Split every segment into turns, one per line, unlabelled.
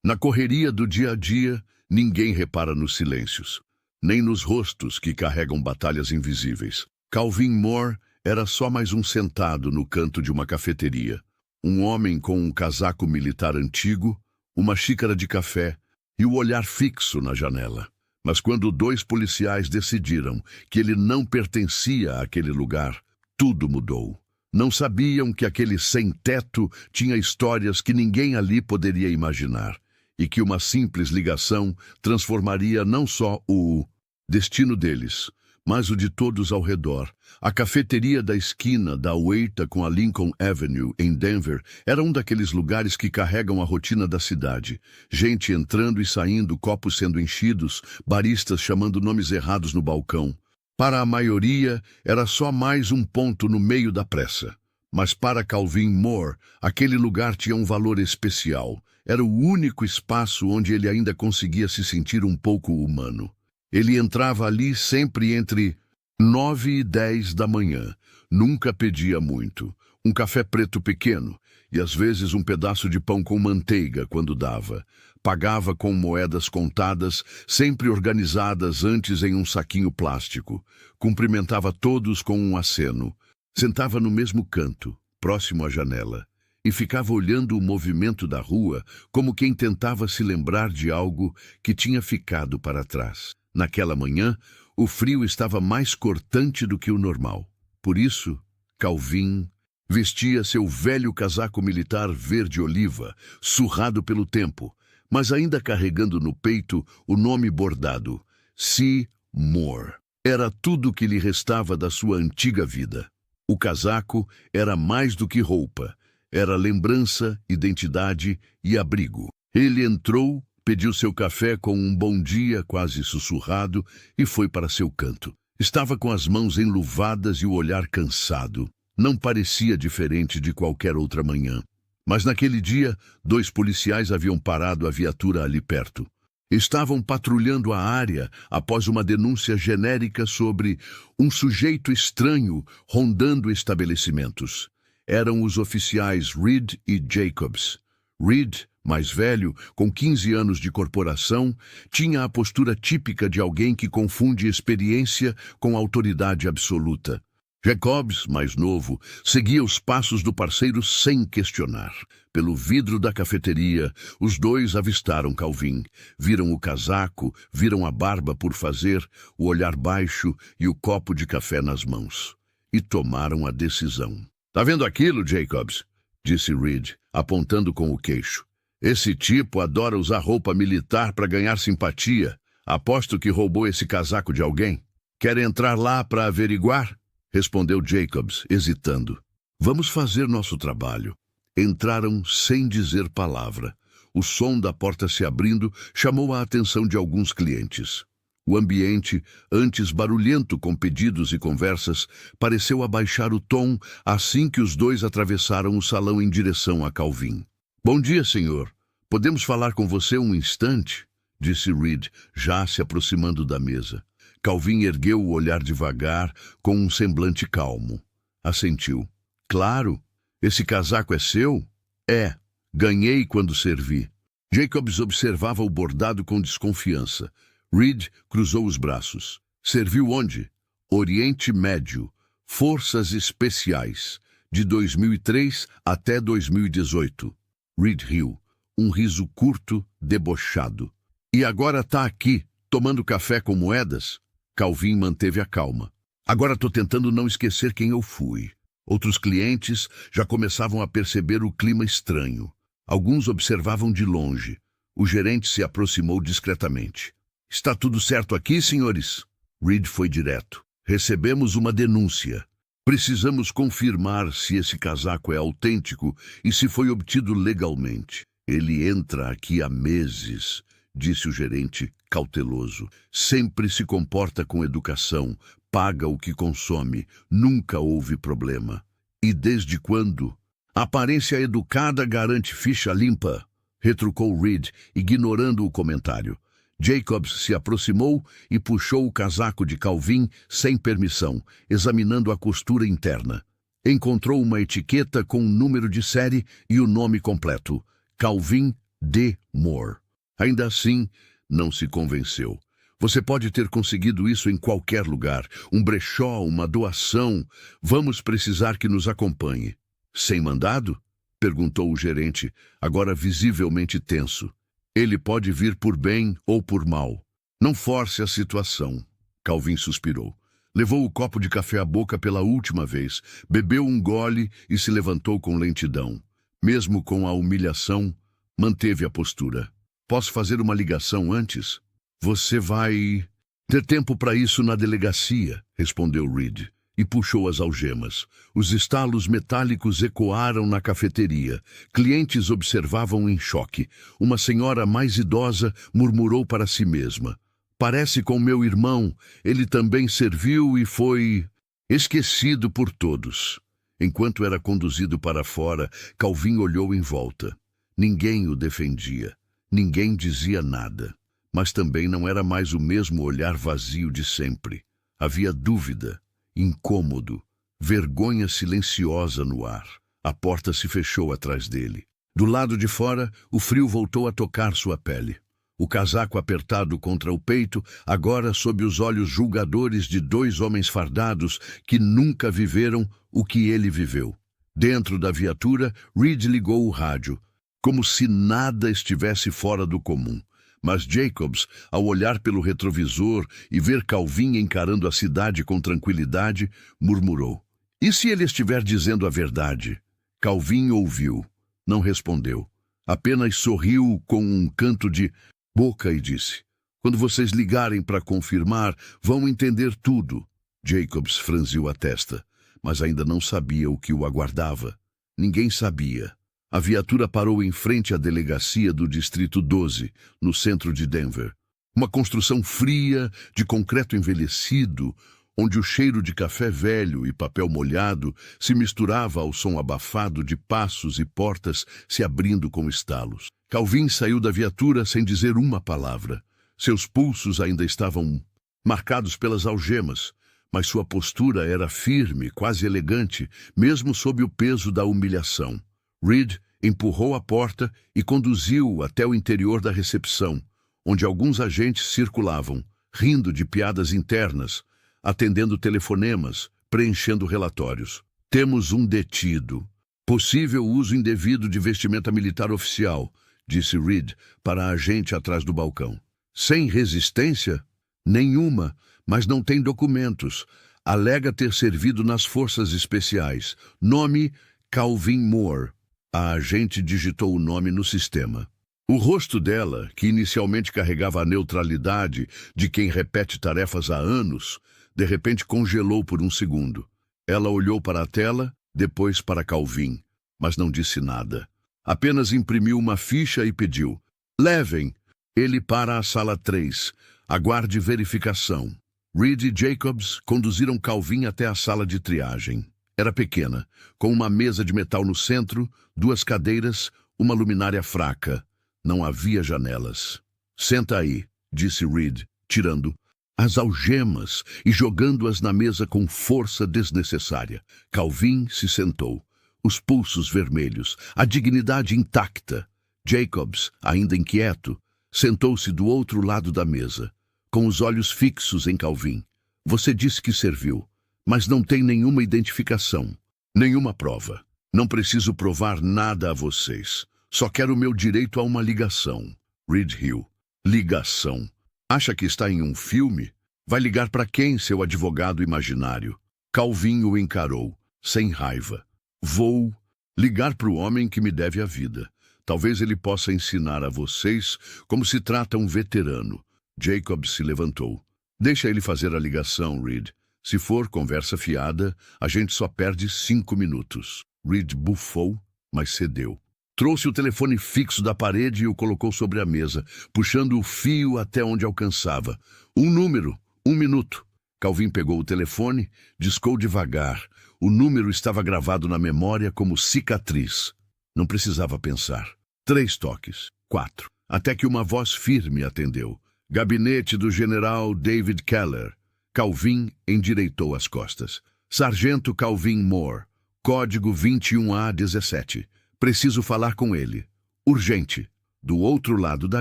Na correria do dia a dia, ninguém repara nos silêncios, nem nos rostos que carregam batalhas invisíveis. Calvin Moore era só mais um sentado no canto de uma cafeteria. Um homem com um casaco militar antigo, uma xícara de café e o olhar fixo na janela. Mas quando dois policiais decidiram que ele não pertencia àquele lugar, tudo mudou. Não sabiam que aquele sem-teto tinha histórias que ninguém ali poderia imaginar, e que uma simples ligação transformaria não só o destino deles, mas o de todos ao redor. A cafeteria da esquina da Huerta com a Lincoln Avenue, em Denver, era um daqueles lugares que carregam a rotina da cidade. Gente entrando e saindo, copos sendo enchidos, baristas chamando nomes errados no balcão. Para a maioria, era só mais um ponto no meio da pressa. Mas para Calvin Moore, aquele lugar tinha um valor especial. Era o único espaço onde ele ainda conseguia se sentir um pouco humano. Ele entrava ali sempre entre 9 e 10 da manhã. Nunca pedia muito. Um café preto pequeno e às vezes um pedaço de pão com manteiga quando dava. Pagava com moedas contadas, sempre organizadas antes em um saquinho plástico. Cumprimentava todos com um aceno. Sentava no mesmo canto, próximo à janela, e ficava olhando o movimento da rua como quem tentava se lembrar de algo que tinha ficado para trás. Naquela manhã, o frio estava mais cortante do que o normal. Por isso, Calvin vestia seu velho casaco militar verde-oliva, surrado pelo tempo, mas ainda carregando no peito o nome bordado, C. Moore. Era tudo o que lhe restava da sua antiga vida. O casaco era mais do que roupa. Era lembrança, identidade e abrigo. Ele entrou, pediu seu café com um bom dia quase sussurrado e foi para seu canto. Estava com as mãos enluvadas e o olhar cansado. Não parecia diferente de qualquer outra manhã. Mas naquele dia, dois policiais haviam parado a viatura ali perto. Estavam patrulhando a área após uma denúncia genérica sobre um sujeito estranho rondando estabelecimentos. Eram os oficiais Reed e Jacobs. Reed, mais velho, com 15 anos de corporação, tinha a postura típica de alguém que confunde experiência com autoridade absoluta. Jacobs, mais novo, seguia os passos do parceiro sem questionar. Pelo vidro da cafeteria, os dois avistaram Calvin. Viram o casaco, viram a barba por fazer, o olhar baixo e o copo de café nas mãos. E tomaram a decisão. "Tá vendo aquilo, Jacobs?" disse Reed, apontando com o queixo. "Esse tipo adora usar roupa militar para ganhar simpatia. Aposto que roubou esse casaco de alguém. Quer entrar lá para averiguar?" respondeu Jacobs, hesitando. "Vamos fazer nosso trabalho." Entraram sem dizer palavra. O som da porta se abrindo chamou a atenção de alguns clientes. O ambiente, antes barulhento com pedidos e conversas, pareceu abaixar o tom assim que os dois atravessaram o salão em direção a Calvin. "Bom dia, senhor. Podemos falar com você um instante?" disse Reed, já se aproximando da mesa. Calvin ergueu o olhar devagar, com um semblante calmo. Assentiu. "Claro. Esse casaco é seu?" "É. Ganhei quando servi." Jacobs observava o bordado com desconfiança. Reed cruzou os braços. "Serviu onde?" "Oriente Médio. Forças Especiais. De 2003 até 2018. Reed riu. Um riso curto, debochado. "E agora tá aqui, tomando café com moedas?" Calvin manteve a calma. "Agora tô tentando não esquecer quem eu fui." Outros clientes já começavam a perceber o clima estranho. Alguns observavam de longe. O gerente se aproximou discretamente. "Está tudo certo aqui, senhores?" Reed foi direto. "Recebemos uma denúncia. Precisamos confirmar se esse casaco é autêntico e se foi obtido legalmente." "Ele entra aqui há meses", disse o gerente, cauteloso. "Sempre se comporta com educação, paga o que consome, nunca houve problema." "E desde quando?" "Aparência educada garante ficha limpa", retrucou Reed, ignorando o comentário. Jacobs se aproximou e puxou o casaco de Calvin sem permissão, examinando a costura interna. Encontrou uma etiqueta com um número de série e o nome completo: Calvin D. Moore. Ainda assim, não se convenceu. Você pode ter conseguido isso em qualquer lugar. Um brechó, uma doação. Vamos precisar que nos acompanhe. Sem mandado? Perguntou o gerente, agora visivelmente tenso. Ele pode vir por bem ou por mal. Não force a situação. Calvin suspirou. Levou o copo de café à boca pela última vez, bebeu um gole e se levantou com lentidão. Mesmo com a humilhação, manteve a postura. Posso fazer uma ligação antes? Você vai ter tempo para isso na delegacia, respondeu Reed, e puxou as algemas. Os estalos metálicos ecoaram na cafeteria. Clientes observavam em choque. Uma senhora mais idosa murmurou para si mesma. Parece com meu irmão, ele também serviu e foi esquecido por todos. Enquanto era conduzido para fora, Calvin olhou em volta. Ninguém o defendia. Ninguém dizia nada. Mas também não era mais o mesmo olhar vazio de sempre. Havia dúvida, incômodo, vergonha silenciosa no ar. A porta se fechou atrás dele. Do lado de fora, o frio voltou a tocar sua pele. O casaco apertado contra o peito, agora sob os olhos julgadores de dois homens fardados que nunca viveram o que ele viveu. Dentro da viatura, Reed ligou o rádio, como se nada estivesse fora do comum. Mas Jacobs, ao olhar pelo retrovisor e ver Calvin encarando a cidade com tranquilidade, murmurou. E se ele estiver dizendo a verdade? Calvin ouviu. Não respondeu. Apenas sorriu com um canto de boca e disse, quando vocês ligarem para confirmar, vão entender tudo. Jacobs franziu a testa, mas ainda não sabia o que o aguardava. Ninguém sabia. A viatura parou em frente à delegacia do Distrito 12, no centro de Denver. Uma construção fria, de concreto envelhecido, onde o cheiro de café velho e papel molhado se misturava ao som abafado de passos e portas se abrindo com estalos. Calvin saiu da viatura sem dizer uma palavra. Seus pulsos ainda estavam marcados pelas algemas, mas sua postura era firme, quase elegante, mesmo sob o peso da humilhação. Reed empurrou a porta e conduziu-o até o interior da recepção, onde alguns agentes circulavam, rindo de piadas internas, atendendo telefonemas, preenchendo relatórios. Temos um detido. Possível uso indevido de vestimenta militar oficial, disse Reed para a agente atrás do balcão. Sem resistência? Nenhuma, mas não tem documentos. Alega ter servido nas forças especiais. Nome, Calvin Moore. A agente digitou o nome no sistema. O rosto dela, que inicialmente carregava a neutralidade de quem repete tarefas há anos, de repente congelou por um segundo. Ela olhou para a tela, depois para Calvin, mas não disse nada. Apenas imprimiu uma ficha e pediu. Levem ele para a sala 3. Aguarde verificação. Reed e Jacobs conduziram Calvin até a sala de triagem. Era pequena, com uma mesa de metal no centro, 2 cadeiras, uma luminária fraca. Não havia janelas. Senta aí, disse Reed, tirando as algemas e jogando-as na mesa com força desnecessária. Calvin se sentou, os pulsos vermelhos, a dignidade intacta. Jacobs, ainda inquieto, sentou-se do outro lado da mesa, com os olhos fixos em Calvin. Você disse que serviu, mas não tem nenhuma identificação, nenhuma prova. Não preciso provar nada a vocês. Só quero o meu direito a uma ligação. Reed riu. Ligação. Acha que está em um filme? Vai ligar para quem, seu advogado imaginário? Calvin o encarou, sem raiva. Vou ligar para o homem que me deve a vida. Talvez ele possa ensinar a vocês como se trata um veterano. Jacob se levantou. Deixa ele fazer a ligação, Reed. Se for conversa fiada, a gente só perde 5 minutos. Reed bufou, mas cedeu. Trouxe o telefone fixo da parede e o colocou sobre a mesa, puxando o fio até onde alcançava. Um número, 1 minuto. Calvin pegou o telefone, discou devagar. O número estava gravado na memória como cicatriz. Não precisava pensar. 3 toques, 4. Até que uma voz firme atendeu. Gabinete do general David Keller. Calvin endireitou as costas. Sargento Calvin Moore. Código 21A17. Preciso falar com ele. Urgente. Do outro lado da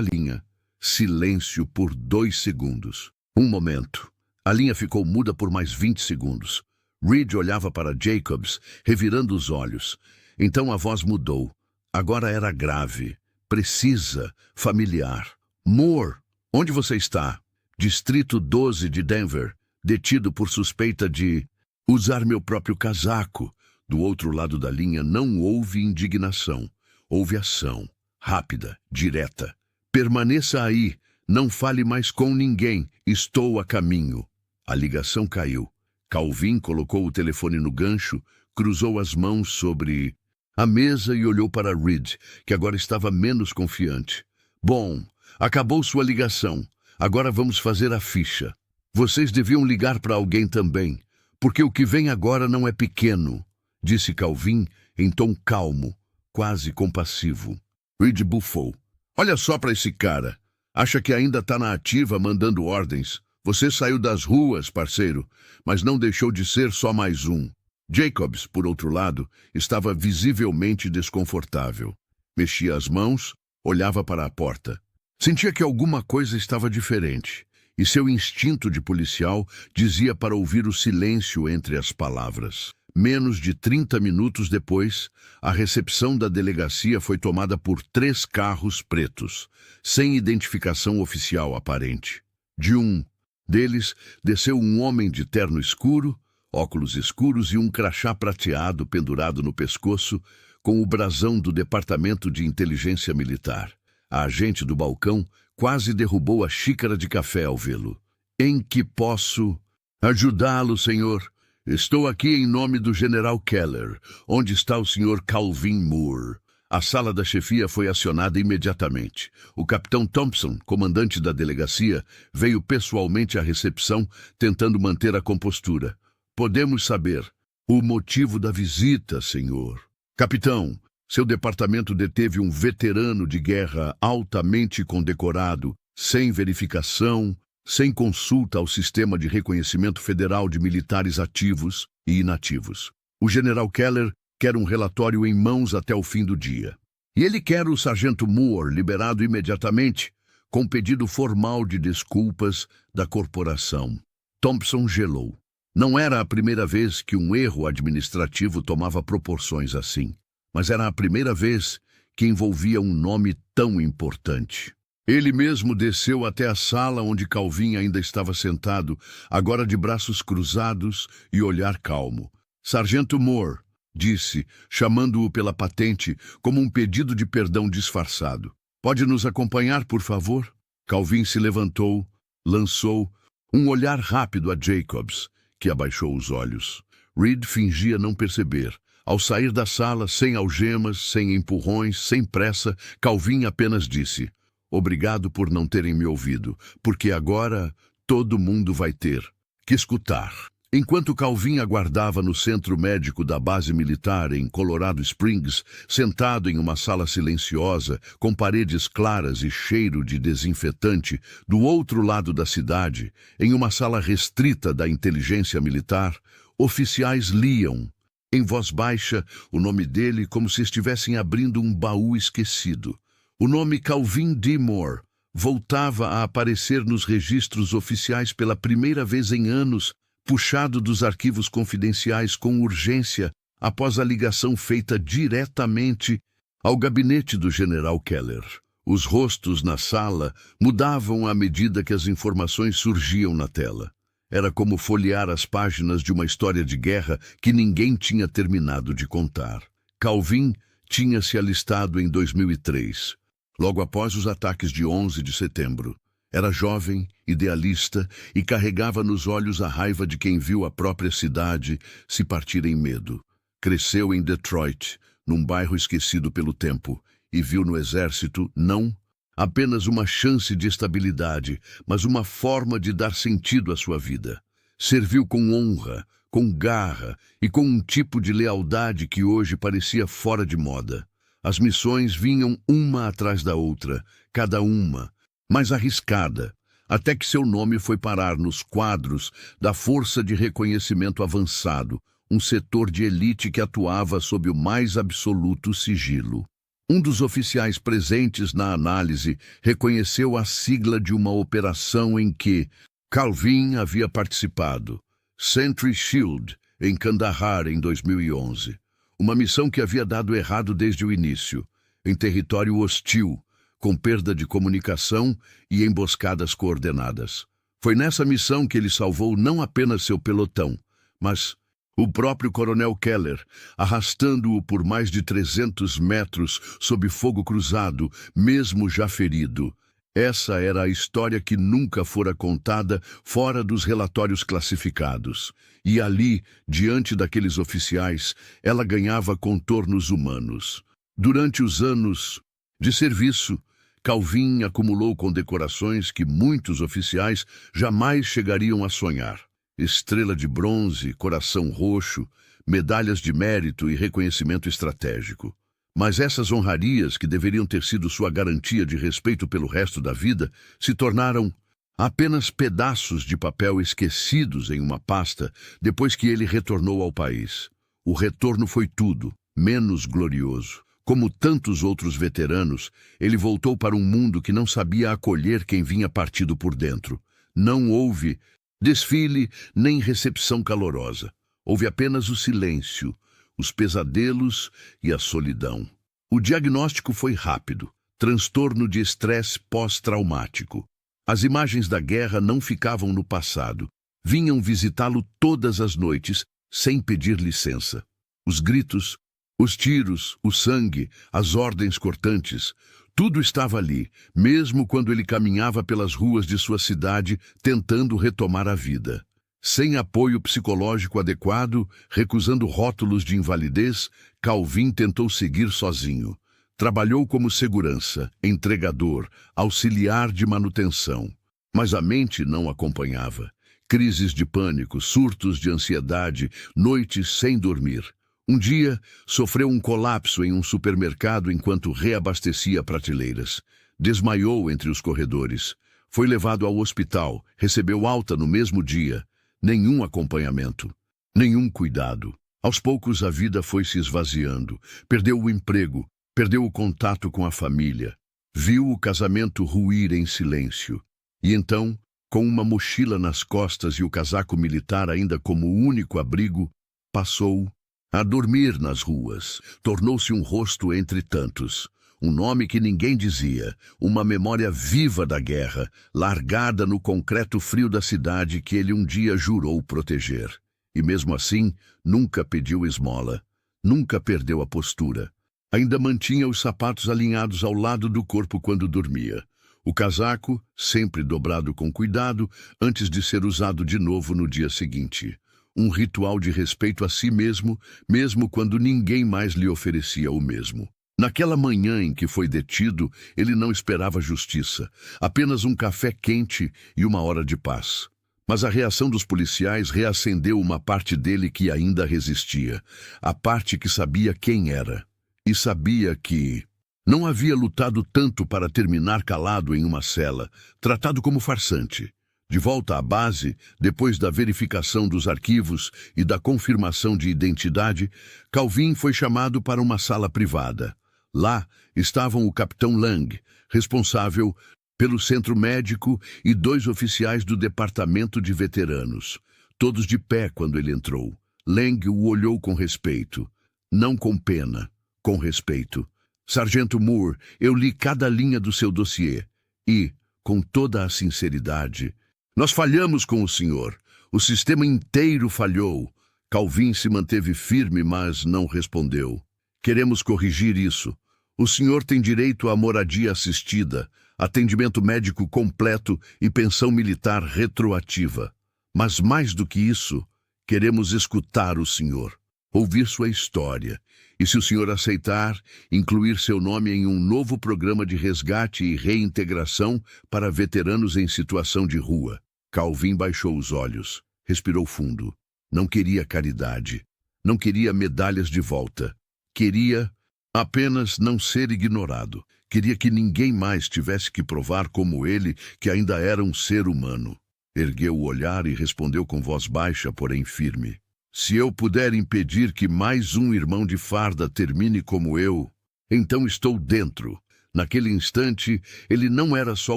linha, silêncio por 2 segundos. Um momento. A linha ficou muda por mais 20 segundos. Reed olhava para Jacobs, revirando os olhos. Então a voz mudou. Agora era grave, precisa, familiar. Moore, onde você está? Distrito 12 de Denver, detido por suspeita de usar meu próprio casaco. Do outro lado da linha não houve indignação. Houve ação, rápida, direta. Permaneça aí, não fale mais com ninguém, estou a caminho. A ligação caiu. Calvin colocou o telefone no gancho, cruzou as mãos sobre a mesa e olhou para Reed, que agora estava menos confiante. Bom, acabou sua ligação. Agora vamos fazer a ficha. Vocês deviam ligar para alguém também, porque o que vem agora não é pequeno, disse Calvin em tom calmo, quase compassivo. Reed bufou. Olha só para esse cara. Acha que ainda está na ativa mandando ordens. Você saiu das ruas, parceiro, mas não deixou de ser só mais um. Jacobs, por outro lado, estava visivelmente desconfortável. Mexia as mãos, olhava para a porta. Sentia que alguma coisa estava diferente, e seu instinto de policial dizia para ouvir o silêncio entre as palavras. Menos de 30 minutos depois, a recepção da delegacia foi tomada por 3 carros pretos, sem identificação oficial aparente. De um deles, desceu um homem de terno escuro, óculos escuros e um crachá prateado pendurado no pescoço, com o brasão do Departamento de Inteligência Militar. A agente do balcão quase derrubou a xícara de café ao vê-lo. Em que posso ajudá-lo, senhor? Estou aqui em nome do General Keller. Onde está o senhor Calvin Moore? A sala da chefia foi acionada imediatamente. O capitão Thompson, comandante da delegacia, veio pessoalmente à recepção, tentando manter a compostura. Podemos saber o motivo da visita, senhor. Capitão, seu departamento deteve um veterano de guerra altamente condecorado, sem verificação, sem consulta ao Sistema de Reconhecimento Federal de Militares Ativos e Inativos. O General Keller quer um relatório em mãos até o fim do dia. E ele quer o sargento Moore liberado imediatamente, com pedido formal de desculpas da corporação. Thompson gelou. Não era a primeira vez que um erro administrativo tomava proporções assim, mas era a primeira vez que envolvia um nome tão importante. Ele mesmo desceu até a sala onde Calvin ainda estava sentado, agora de braços cruzados e olhar calmo. Sargento Moore, disse, chamando-o pela patente como um pedido de perdão disfarçado. Pode nos acompanhar, por favor? Calvin se levantou, lançou um olhar rápido a Jacobs, que abaixou os olhos. Reed fingia não perceber. Ao sair da sala, sem algemas, sem empurrões, sem pressa, Calvin apenas disse: obrigado por não terem me ouvido, porque agora todo mundo vai ter que escutar. Enquanto Calvin aguardava no centro médico da base militar em Colorado Springs, sentado em uma sala silenciosa, com paredes claras e cheiro de desinfetante, do outro lado da cidade, em uma sala restrita da inteligência militar, oficiais liam, em voz baixa, o nome dele como se estivessem abrindo um baú esquecido. O nome Calvin D. Moore voltava a aparecer nos registros oficiais pela primeira vez em anos, puxado dos arquivos confidenciais com urgência após a ligação feita diretamente ao gabinete do General Keller. Os rostos na sala mudavam à medida que as informações surgiam na tela. Era como folhear as páginas de uma história de guerra que ninguém tinha terminado de contar. Calvin tinha se alistado em 2003, logo após os ataques de 11 de setembro. Era jovem, idealista e carregava nos olhos a raiva de quem viu a própria cidade se partir em medo. Cresceu em Detroit, num bairro esquecido pelo tempo, e viu no exército, não apenas uma chance de estabilidade, mas uma forma de dar sentido à sua vida. Serviu com honra, com garra e com um tipo de lealdade que hoje parecia fora de moda. As missões vinham uma atrás da outra, cada uma mais arriscada, até que seu nome foi parar nos quadros da Força de Reconhecimento Avançado, um setor de elite que atuava sob o mais absoluto sigilo. Um dos oficiais presentes na análise reconheceu a sigla de uma operação em que Calvin havia participado, Sentry Shield, em Kandahar, em 2011. Uma missão que havia dado errado desde o início, em território hostil, com perda de comunicação e emboscadas coordenadas. Foi nessa missão que ele salvou não apenas seu pelotão, mas o próprio Coronel Keller, arrastando-o por mais de 300 metros sob fogo cruzado, mesmo já ferido. Essa era a história que nunca fora contada fora dos relatórios classificados. E ali, diante daqueles oficiais, ela ganhava contornos humanos. Durante os anos de serviço, Calvin acumulou condecorações que muitos oficiais jamais chegariam a sonhar. Estrela de bronze, coração roxo, medalhas de mérito e reconhecimento estratégico. Mas essas honrarias, que deveriam ter sido sua garantia de respeito pelo resto da vida, se tornaram apenas pedaços de papel esquecidos em uma pasta depois que ele retornou ao país. O retorno foi tudo, menos glorioso. Como tantos outros veteranos, ele voltou para um mundo que não sabia acolher quem vinha partido por dentro. Não houve desfile nem recepção calorosa. Houve apenas o silêncio, os pesadelos e a solidão. O diagnóstico foi rápido: transtorno de estresse pós-traumático. As imagens da guerra não ficavam no passado. Vinham visitá-lo todas as noites, sem pedir licença. Os gritos, os tiros, o sangue, as ordens cortantes, tudo estava ali, mesmo quando ele caminhava pelas ruas de sua cidade tentando retomar a vida. Sem apoio psicológico adequado, recusando rótulos de invalidez, Calvin tentou seguir sozinho. Trabalhou como segurança, entregador, auxiliar de manutenção. Mas a mente não acompanhava. Crises de pânico, surtos de ansiedade, noites sem dormir. Um dia, sofreu um colapso em um supermercado enquanto reabastecia prateleiras. Desmaiou entre os corredores. Foi levado ao hospital, recebeu alta no mesmo dia. Nenhum acompanhamento, nenhum cuidado. Aos poucos a vida foi se esvaziando. Perdeu o emprego, perdeu o contato com a família. Viu o casamento ruir em silêncio. E então, com uma mochila nas costas e o casaco militar ainda como único abrigo, passou a dormir nas ruas. Tornou-se um rosto entre tantos. Um nome que ninguém dizia, uma memória viva da guerra, largada no concreto frio da cidade que ele um dia jurou proteger. E mesmo assim, nunca pediu esmola, nunca perdeu a postura. Ainda mantinha os sapatos alinhados ao lado do corpo quando dormia. O casaco, sempre dobrado com cuidado, antes de ser usado de novo no dia seguinte. Um ritual de respeito a si mesmo, mesmo quando ninguém mais lhe oferecia o mesmo. Naquela manhã em que foi detido, ele não esperava justiça, apenas um café quente e uma hora de paz. Mas a reação dos policiais reacendeu uma parte dele que ainda resistia, a parte que sabia quem era. E sabia que não havia lutado tanto para terminar calado em uma cela, tratado como farsante. De volta à base, depois da verificação dos arquivos e da confirmação de identidade, Calvin foi chamado para uma sala privada. Lá estavam o capitão Lang, responsável pelo centro médico, e 2 oficiais do departamento de veteranos, todos de pé quando ele entrou. Lang o olhou com respeito, não com pena, com respeito. Sargento Moore, eu li cada linha do seu dossiê e, com toda a sinceridade, nós falhamos com o senhor. O sistema inteiro falhou. Calvin se manteve firme, mas não respondeu. Queremos corrigir isso. O senhor tem direito à moradia assistida, atendimento médico completo e pensão militar retroativa. Mas mais do que isso, queremos escutar o senhor, ouvir sua história. E se o senhor aceitar, incluir seu nome em um novo programa de resgate e reintegração para veteranos em situação de rua. Calvin baixou os olhos, respirou fundo. Não queria caridade, não queria medalhas de volta. Queria apenas não ser ignorado. Queria que ninguém mais tivesse que provar como ele que ainda era um ser humano. Ergueu o olhar e respondeu com voz baixa, porém firme. Se eu puder impedir que mais um irmão de farda termine como eu, Então estou dentro. Naquele instante, ele não era só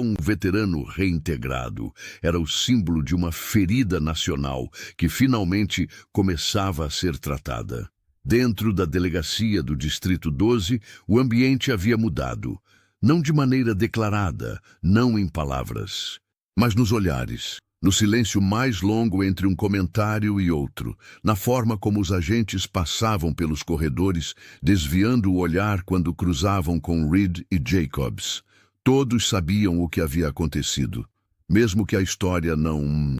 um veterano reintegrado, era o símbolo de uma ferida nacional que finalmente começava a ser tratada. Dentro da delegacia do Distrito 12, o ambiente havia mudado. Não de maneira declarada, não em palavras, mas nos olhares, no silêncio mais longo entre um comentário e outro, na forma como os agentes passavam pelos corredores, desviando o olhar quando cruzavam com Reed e Jacobs. Todos sabiam o que havia acontecido, mesmo que a história não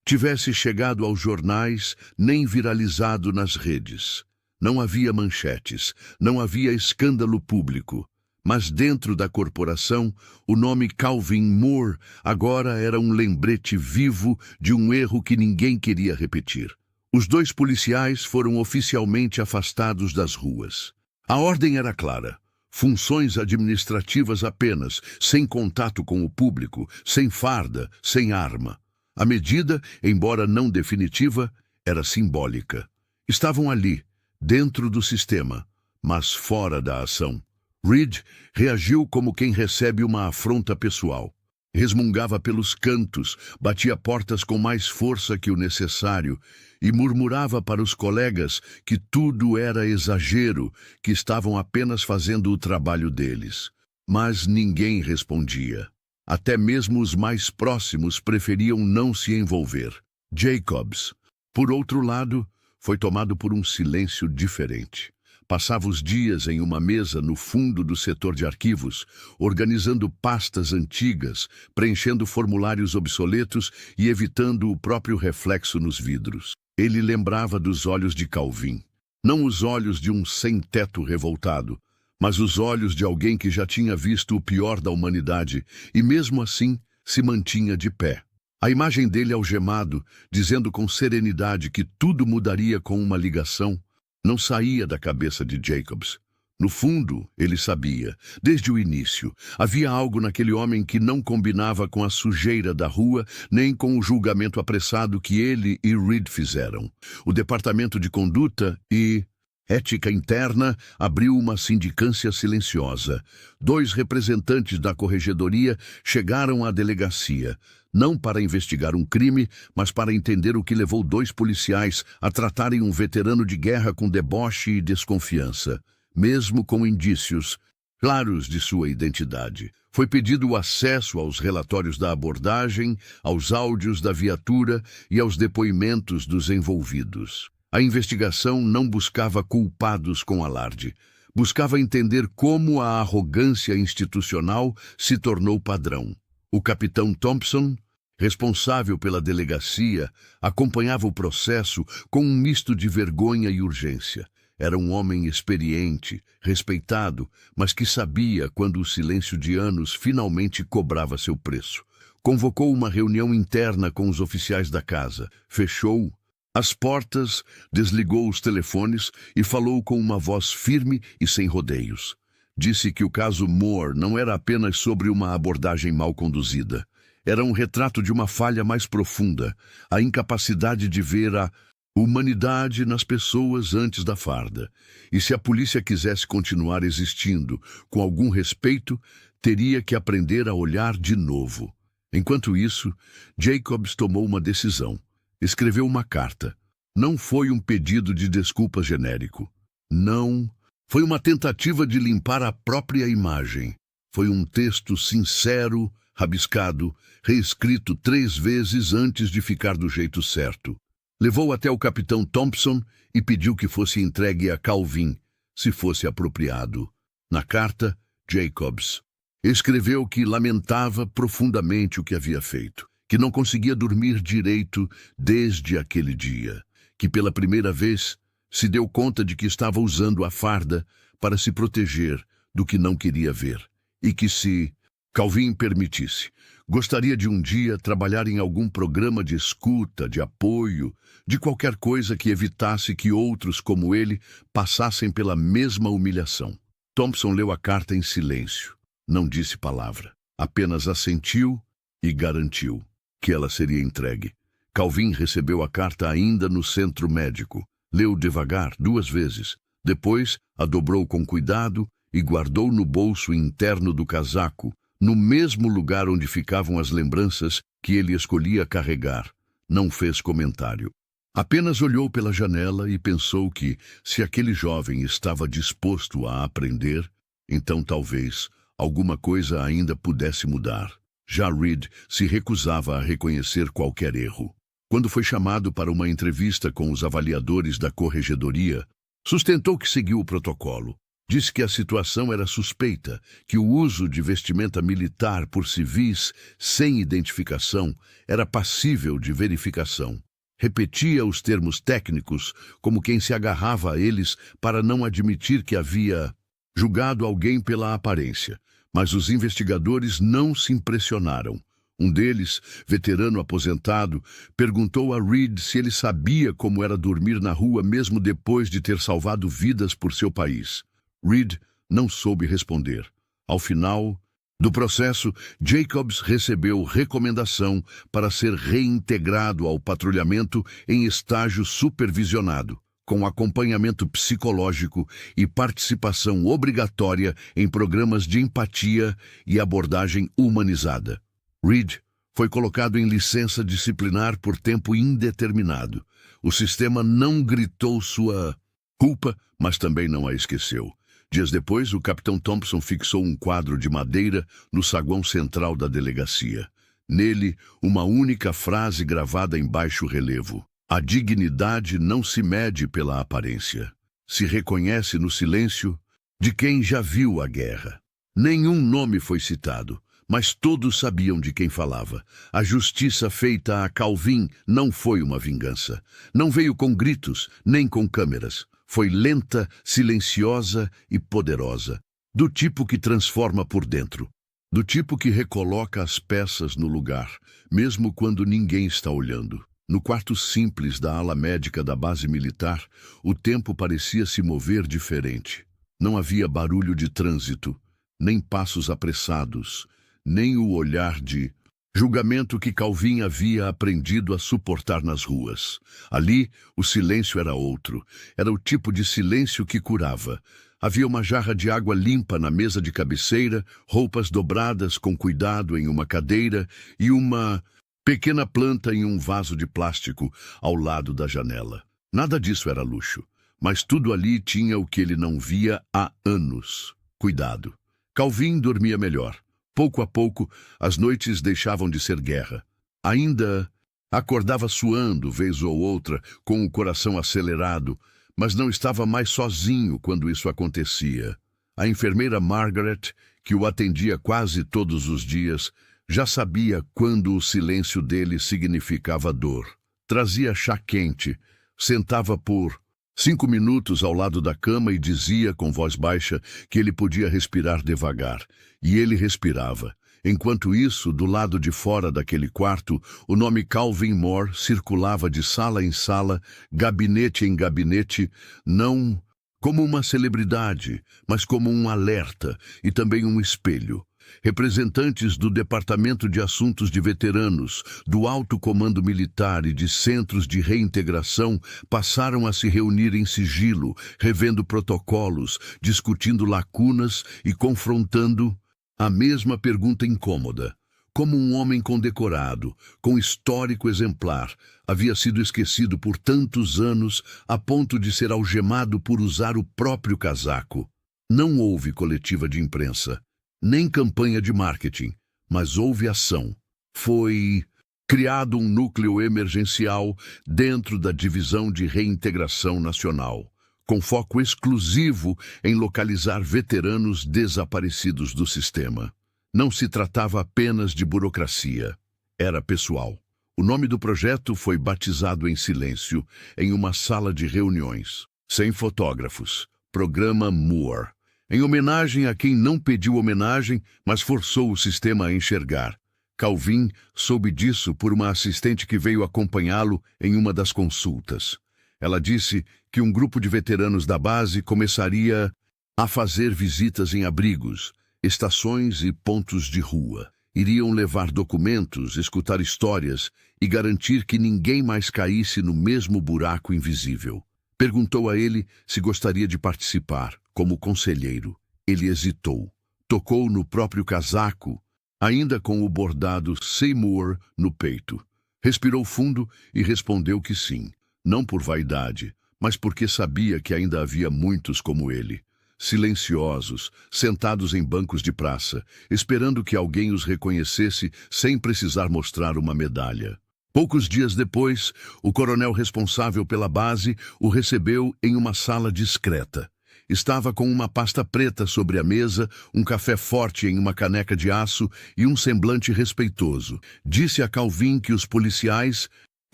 tivesse chegado aos jornais nem viralizado nas redes. Não havia manchetes, não havia escândalo público. Mas dentro da corporação, o nome Calvin Moore agora era um lembrete vivo de um erro que ninguém queria repetir. Os 2 policiais foram oficialmente afastados das ruas. A ordem era clara: funções administrativas apenas, sem contato com o público, sem farda, sem arma. A medida, embora não definitiva, era simbólica. Estavam ali, dentro do sistema, mas fora da ação. Reed reagiu como quem recebe uma afronta pessoal. Resmungava pelos cantos, batia portas com mais força que o necessário e murmurava para os colegas que tudo era exagero, que estavam apenas fazendo o trabalho deles. Mas ninguém respondia. Até mesmo os mais próximos preferiam não se envolver. Jacobs, por outro lado, foi tomado por um silêncio diferente. Passava os dias em uma mesa no fundo do setor de arquivos, organizando pastas antigas, preenchendo formulários obsoletos e evitando o próprio reflexo nos vidros. Ele lembrava dos olhos de Calvin. Não os olhos de um sem-teto revoltado, mas os olhos de alguém que já tinha visto o pior da humanidade e, mesmo assim, se mantinha de pé. A imagem dele algemado, dizendo com serenidade que tudo mudaria com uma ligação, não saía da cabeça de Jacobs. No fundo, ele sabia, desde o início, havia algo naquele homem que não combinava com a sujeira da rua, nem com o julgamento apressado que ele e Reed fizeram. O Departamento de Conduta e Ética Interna abriu uma sindicância silenciosa. 2 representantes da corregedoria chegaram à delegacia, não para investigar um crime, mas para entender o que levou 2 policiais a tratarem um veterano de guerra com deboche e desconfiança, mesmo com indícios claros de sua identidade. Foi pedido o acesso aos relatórios da abordagem, aos áudios da viatura e aos depoimentos dos envolvidos. A investigação não buscava culpados com alarde. Buscava entender como a arrogância institucional se tornou padrão. O capitão Thompson, responsável pela delegacia, acompanhava o processo com um misto de vergonha e urgência. Era um homem experiente, respeitado, mas que sabia quando o silêncio de anos finalmente cobrava seu preço. Convocou uma reunião interna com os oficiais da casa, fechou as portas, desligou os telefones e falou com uma voz firme e sem rodeios. Disse que o caso Moore não era apenas sobre uma abordagem mal conduzida. Era um retrato de uma falha mais profunda, a incapacidade de ver a humanidade nas pessoas antes da farda. E se a polícia quisesse continuar existindo com algum respeito, teria que aprender a olhar de novo. Enquanto isso, Jacobs tomou uma decisão. Escreveu uma carta. Não foi um pedido de desculpas genérico. Não. Foi uma tentativa de limpar a própria imagem. Foi um texto sincero, rabiscado, reescrito 3 vezes antes de ficar do jeito certo. Levou até o capitão Thompson e pediu que fosse entregue a Calvin, se fosse apropriado. Na carta, Jacobs escreveu que lamentava profundamente o que havia feito, que não conseguia dormir direito desde aquele dia, que pela primeira vez se deu conta de que estava usando a farda para se proteger do que não queria ver, e que se Calvin permitisse, gostaria de um dia trabalhar em algum programa de escuta, de apoio, de qualquer coisa que evitasse que outros como ele passassem pela mesma humilhação. Thompson leu a carta em silêncio, não disse palavra, apenas assentiu e garantiu que ela seria entregue. Calvin recebeu a carta ainda no centro médico, leu devagar 2 vezes, depois a dobrou com cuidado e guardou no bolso interno do casaco, no mesmo lugar onde ficavam as lembranças que ele escolhia carregar. Não fez comentário. Apenas olhou pela janela e pensou que, se aquele jovem estava disposto a aprender, então talvez alguma coisa ainda pudesse mudar. Já Reed se recusava a reconhecer qualquer erro. Quando foi chamado para uma entrevista com os avaliadores da corregedoria, sustentou que seguiu o protocolo. Disse que a situação era suspeita, que o uso de vestimenta militar por civis sem identificação era passível de verificação. Repetia os termos técnicos como quem se agarrava a eles para não admitir que havia julgado alguém pela aparência. Mas os investigadores não se impressionaram. Um deles, veterano aposentado, perguntou a Reed se ele sabia como era dormir na rua mesmo depois de ter salvado vidas por seu país. Reed não soube responder. Ao final do processo, Jacobs recebeu recomendação para ser reintegrado ao patrulhamento em estágio supervisionado, com acompanhamento psicológico e participação obrigatória em programas de empatia e abordagem humanizada. Reed foi colocado em licença disciplinar por tempo indeterminado. O sistema não gritou sua culpa, mas também não a esqueceu. Dias depois, o capitão Thompson fixou um quadro de madeira no saguão central da delegacia. Nele, uma única frase gravada em baixo relevo: "A dignidade não se mede pela aparência. Se reconhece no silêncio de quem já viu a guerra." Nenhum nome foi citado, mas todos sabiam de quem falava. A justiça feita a Calvin não foi uma vingança. Não veio com gritos, nem com câmeras. Foi lenta, silenciosa e poderosa. Do tipo que transforma por dentro. Do tipo que recoloca as peças no lugar, mesmo quando ninguém está olhando. No quarto simples da ala médica da base militar, o tempo parecia se mover diferente. Não havia barulho de trânsito, nem passos apressados, nem o olhar de julgamento que Calvin havia aprendido a suportar nas ruas. Ali, o silêncio era outro. Era o tipo de silêncio que curava. Havia uma jarra de água limpa na mesa de cabeceira, roupas dobradas com cuidado em uma cadeira e uma pequena planta em um vaso de plástico ao lado da janela. Nada disso era luxo, mas tudo ali tinha o que ele não via há anos: cuidado. Calvin dormia melhor. Pouco a pouco, as noites deixavam de ser guerra. Ainda acordava suando, vez ou outra, com o coração acelerado, mas não estava mais sozinho quando isso acontecia. A enfermeira Margaret, que o atendia quase todos os dias, já sabia quando o silêncio dele significava dor. Trazia chá quente, sentava por 5 minutos ao lado da cama e dizia com voz baixa que ele podia respirar devagar. E ele respirava. Enquanto isso, do lado de fora daquele quarto, o nome Calvin Moore circulava de sala em sala, gabinete em gabinete, não como uma celebridade, mas como um alerta e também um espelho. Representantes do Departamento de Assuntos de Veteranos, do Alto Comando Militar e de centros de reintegração passaram a se reunir em sigilo, revendo protocolos, discutindo lacunas e confrontando a mesma pergunta incômoda. Como um homem condecorado, com histórico exemplar, havia sido esquecido por tantos anos a ponto de ser algemado por usar o próprio casaco. Não houve coletiva de imprensa, nem campanha de marketing, mas houve ação. Foi criado um núcleo emergencial dentro da Divisão de Reintegração Nacional, com foco exclusivo em localizar veteranos desaparecidos do sistema. Não se tratava apenas de burocracia, era pessoal. O nome do projeto foi batizado em silêncio, em uma sala de reuniões, sem fotógrafos. Programa Moore. Em homenagem a quem não pediu homenagem, mas forçou o sistema a enxergar. Calvin soube disso por uma assistente que veio acompanhá-lo em uma das consultas. Ela disse que um grupo de veteranos da base começaria a fazer visitas em abrigos, estações e pontos de rua. Iriam levar documentos, escutar histórias e garantir que ninguém mais caísse no mesmo buraco invisível. Perguntou a ele se gostaria de participar, como conselheiro. Ele hesitou. Tocou no próprio casaco, ainda com o bordado Seymour no peito. Respirou fundo e respondeu que sim, não por vaidade, mas porque sabia que ainda havia muitos como ele, silenciosos, sentados em bancos de praça, esperando que alguém os reconhecesse sem precisar mostrar uma medalha. Poucos dias depois, o coronel responsável pela base o recebeu em uma sala discreta. Estava com uma pasta preta sobre a mesa, um café forte em uma caneca de aço e um semblante respeitoso. Disse a Calvin que os policiais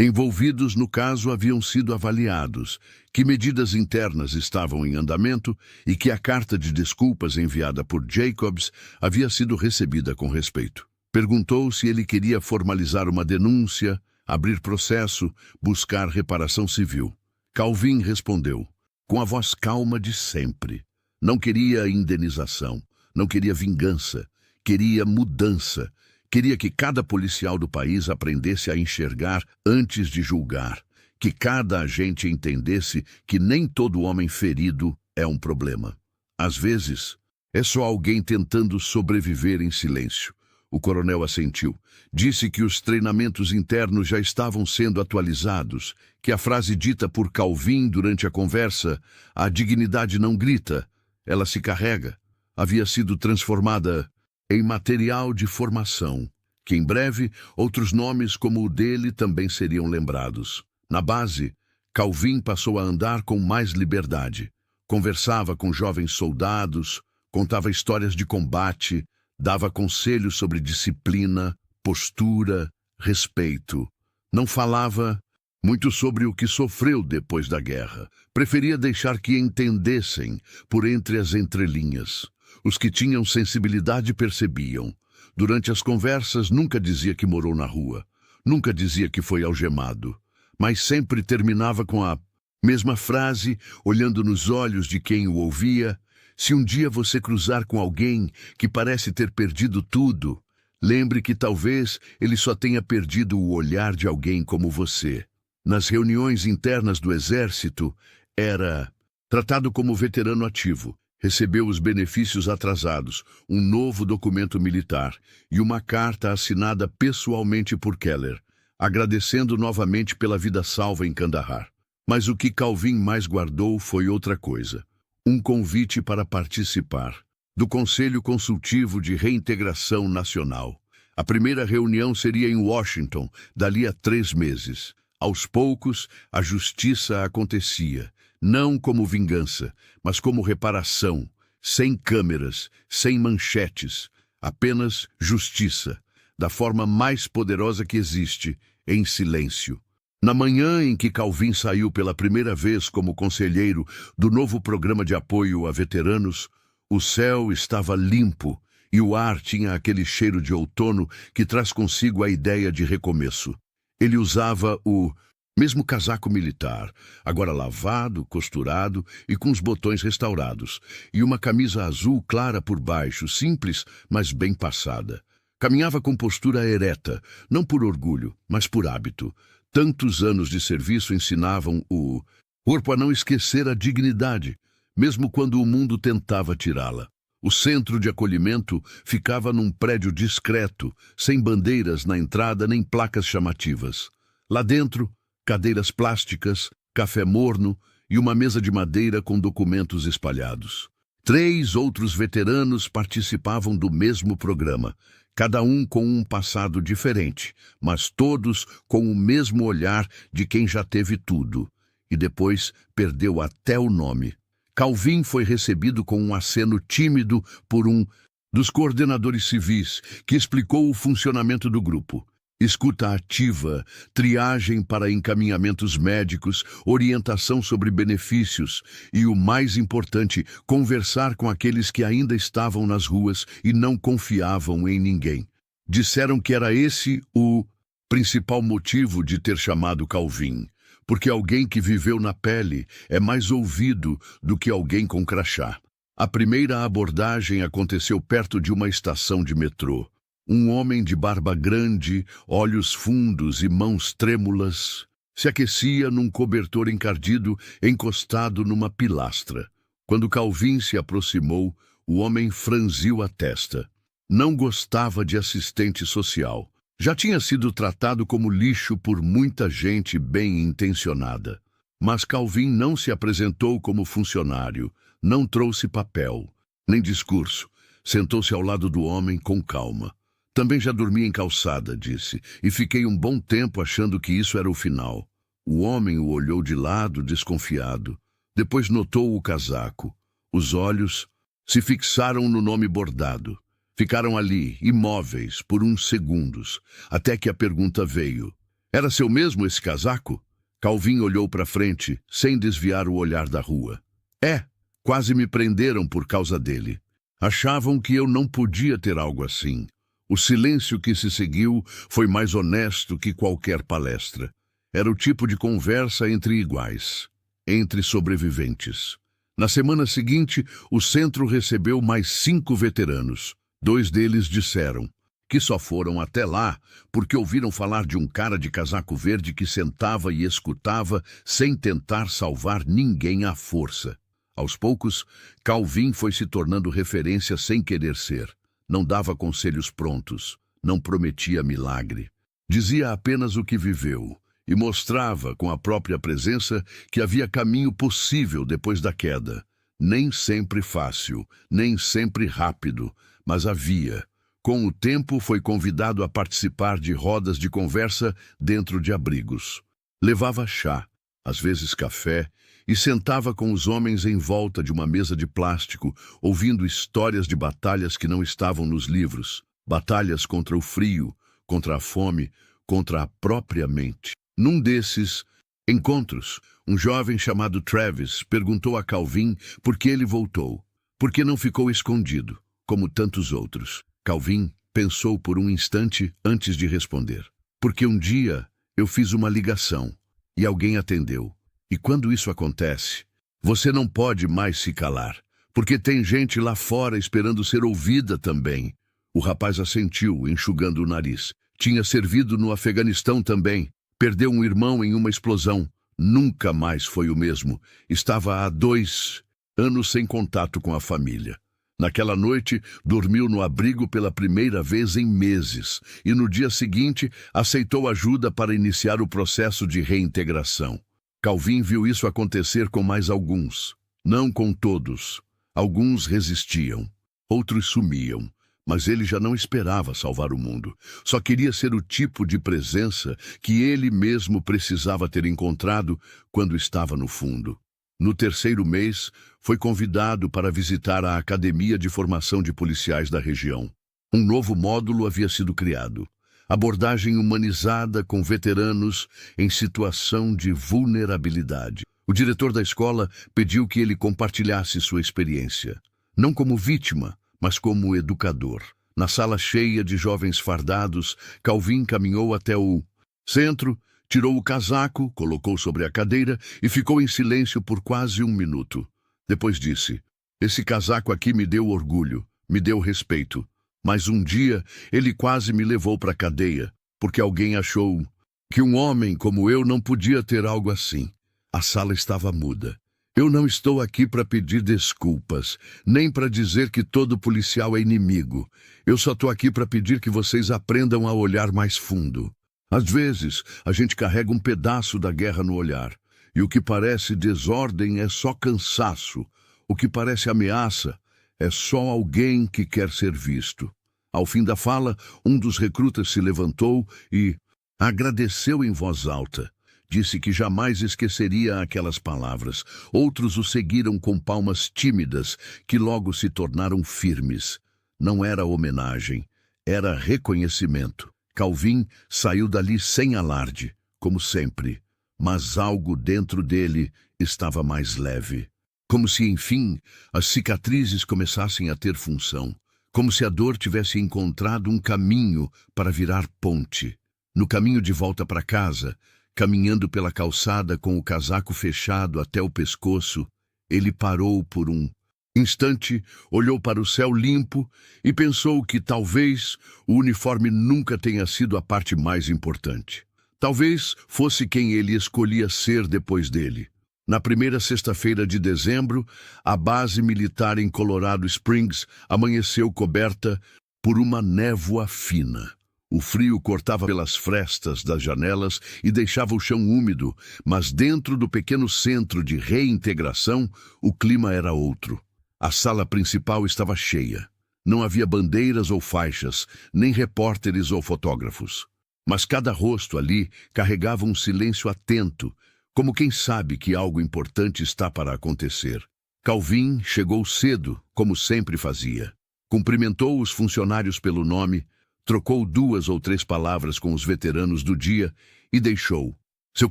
envolvidos no caso haviam sido avaliados, que medidas internas estavam em andamento e que a carta de desculpas enviada por Jacobs havia sido recebida com respeito. Perguntou se ele queria formalizar uma denúncia, abrir processo, buscar reparação civil. Calvin respondeu, com a voz calma de sempre. Não queria indenização, não queria vingança, queria mudança. Queria que cada policial do país aprendesse a enxergar antes de julgar, que cada agente entendesse que nem todo homem ferido é um problema. Às vezes, é só alguém tentando sobreviver em silêncio. O coronel assentiu. Disse que os treinamentos internos já estavam sendo atualizados, que a frase dita por Calvin durante a conversa, a dignidade não grita, ela se carrega, havia sido transformada em material de formação, que em breve outros nomes como o dele também seriam lembrados. Na base, Calvin passou a andar com mais liberdade. Conversava com jovens soldados, contava histórias de combate, dava conselhos sobre disciplina, postura, respeito. Não falava muito sobre o que sofreu depois da guerra. Preferia deixar que entendessem por entre as entrelinhas. Os que tinham sensibilidade percebiam. Durante as conversas nunca dizia que morou na rua, nunca dizia que foi algemado, mas sempre terminava com a mesma frase, olhando nos olhos de quem o ouvia. Se um dia você cruzar com alguém que parece ter perdido tudo, lembre que talvez ele só tenha perdido o olhar de alguém como você. Nas reuniões internas do Exército, era tratado como veterano ativo. Recebeu os benefícios atrasados, um novo documento militar e uma carta assinada pessoalmente por Keller, agradecendo novamente pela vida salva em Kandahar. Mas o que Calvin mais guardou foi outra coisa. Um convite para participar do Conselho Consultivo de Reintegração Nacional. A primeira reunião seria em Washington, dali a 3 meses. Aos poucos, a justiça acontecia, não como vingança, mas como reparação, sem câmeras, sem manchetes, apenas justiça, da forma mais poderosa que existe, em silêncio. Na manhã em que Calvin saiu pela primeira vez como conselheiro do novo programa de apoio a veteranos, o céu estava limpo e o ar tinha aquele cheiro de outono que traz consigo a ideia de recomeço. Ele usava o mesmo casaco militar, agora lavado, costurado e com os botões restaurados, e uma camisa azul clara por baixo, simples, mas bem passada. Caminhava com postura ereta, não por orgulho, mas por hábito. Tantos anos de serviço ensinavam o corpo a não esquecer a dignidade, mesmo quando o mundo tentava tirá-la. O centro de acolhimento ficava num prédio discreto, sem bandeiras na entrada nem placas chamativas. Lá dentro, cadeiras plásticas, café morno e uma mesa de madeira com documentos espalhados. 3 outros veteranos participavam do mesmo programa, cada um com um passado diferente, mas todos com o mesmo olhar de quem já teve tudo, e depois perdeu até o nome. Calvin foi recebido com um aceno tímido por um dos coordenadores civis, que explicou o funcionamento do grupo. Escuta ativa, triagem para encaminhamentos médicos, orientação sobre benefícios e, o mais importante, conversar com aqueles que ainda estavam nas ruas e não confiavam em ninguém. Disseram que era esse o principal motivo de ter chamado Calvin, porque alguém que viveu na pele é mais ouvido do que alguém com crachá. A primeira abordagem aconteceu perto de uma estação de metrô. Um homem de barba grande, olhos fundos e mãos trêmulas, se aquecia num cobertor encardido encostado numa pilastra. Quando Calvin se aproximou, O homem franziu a testa. Não gostava de assistente social. Já tinha sido tratado como lixo por muita gente bem-intencionada. Mas Calvin não se apresentou como funcionário, não trouxe papel, nem discurso. Sentou-se ao lado do homem com calma. Também já dormi em calçada, disse, e fiquei um bom tempo achando que isso era o final. O homem o olhou de lado, desconfiado. Depois notou o casaco. Os olhos se fixaram no nome bordado. Ficaram ali, imóveis, por uns segundos, até que a pergunta veio. Era seu mesmo esse casaco? Calvin olhou para frente, sem desviar o olhar da rua. É, quase me prenderam por causa dele. Achavam que eu não podia ter algo assim. O silêncio que se seguiu foi mais honesto que qualquer palestra. Era o tipo de conversa entre iguais, entre sobreviventes. Na semana seguinte, o centro recebeu mais 5 veteranos. 2 deles disseram que só foram até lá porque ouviram falar de um cara de casaco verde que sentava e escutava sem tentar salvar ninguém à força. Aos poucos, Calvin foi se tornando referência sem querer ser. Não dava conselhos prontos, não prometia milagre. Dizia apenas o que viveu e mostrava com a própria presença que havia caminho possível depois da queda. Nem sempre fácil, nem sempre rápido, mas havia. Com o tempo, foi convidado a participar de rodas de conversa dentro de abrigos. Levava chá, às vezes café, e sentava com os homens em volta de uma mesa de plástico, ouvindo histórias de batalhas que não estavam nos livros. Batalhas contra o frio, contra a fome, contra a própria mente. Num desses encontros, um jovem chamado Travis perguntou a Calvin por que ele voltou. Por que não ficou escondido, como tantos outros? Calvin pensou por um instante antes de responder. Porque um dia eu fiz uma ligação e alguém atendeu. E quando isso acontece, você não pode mais se calar, porque tem gente lá fora esperando ser ouvida também. O rapaz assentiu, enxugando o nariz. Tinha servido no Afeganistão também. Perdeu um irmão em uma explosão. Nunca mais foi o mesmo. Estava há 2 anos sem contato com a família. Naquela noite, dormiu no abrigo pela primeira vez em meses e no dia seguinte aceitou ajuda para iniciar o processo de reintegração. Calvin viu isso acontecer com mais alguns, não com todos. Alguns resistiam, outros sumiam, mas ele já não esperava salvar o mundo. Só queria ser o tipo de presença que ele mesmo precisava ter encontrado quando estava no fundo. No 3º mês, foi convidado para visitar a Academia de Formação de Policiais da região. Um novo módulo havia sido criado. Abordagem humanizada com veteranos em situação de vulnerabilidade. O diretor da escola pediu que ele compartilhasse sua experiência. Não como vítima, mas como educador. Na sala cheia de jovens fardados, Calvin caminhou até o centro, tirou o casaco, colocou sobre a cadeira e ficou em silêncio por quase 1 minuto. Depois disse: "Esse casaco aqui me deu orgulho, me deu respeito. Mas um dia ele quase me levou para a cadeia, porque alguém achou que um homem como eu não podia ter algo assim." A sala estava muda. Eu não estou aqui para pedir desculpas, nem para dizer que todo policial é inimigo. Eu só estou aqui para pedir que vocês aprendam a olhar mais fundo. Às vezes, a gente carrega um pedaço da guerra no olhar, e o que parece desordem é só cansaço. O que parece ameaça é só alguém que quer ser visto. Ao fim da fala, um dos recrutas se levantou e agradeceu em voz alta. Disse que jamais esqueceria aquelas palavras. Outros o seguiram com palmas tímidas, que logo se tornaram firmes. Não era homenagem, era reconhecimento. Calvin saiu dali sem alarde, como sempre, mas algo dentro dele estava mais leve. Como se, enfim, as cicatrizes começassem a ter função. Como se a dor tivesse encontrado um caminho para virar ponte. No caminho de volta para casa, caminhando pela calçada com o casaco fechado até o pescoço, ele parou por um instante, olhou para o céu limpo e pensou que talvez o uniforme nunca tenha sido a parte mais importante. Talvez fosse quem ele escolhia ser depois dele. Na primeira sexta-feira de dezembro, a base militar em Colorado Springs amanheceu coberta por uma névoa fina. O frio cortava pelas frestas das janelas e deixava o chão úmido, mas dentro do pequeno centro de reintegração, o clima era outro. A sala principal estava cheia. Não havia bandeiras ou faixas, nem repórteres ou fotógrafos. Mas cada rosto ali carregava um silêncio atento, como quem sabe que algo importante está para acontecer. Calvin chegou cedo, como sempre fazia. Cumprimentou os funcionários pelo nome, trocou 2 ou 3 palavras com os veteranos do dia e deixou seu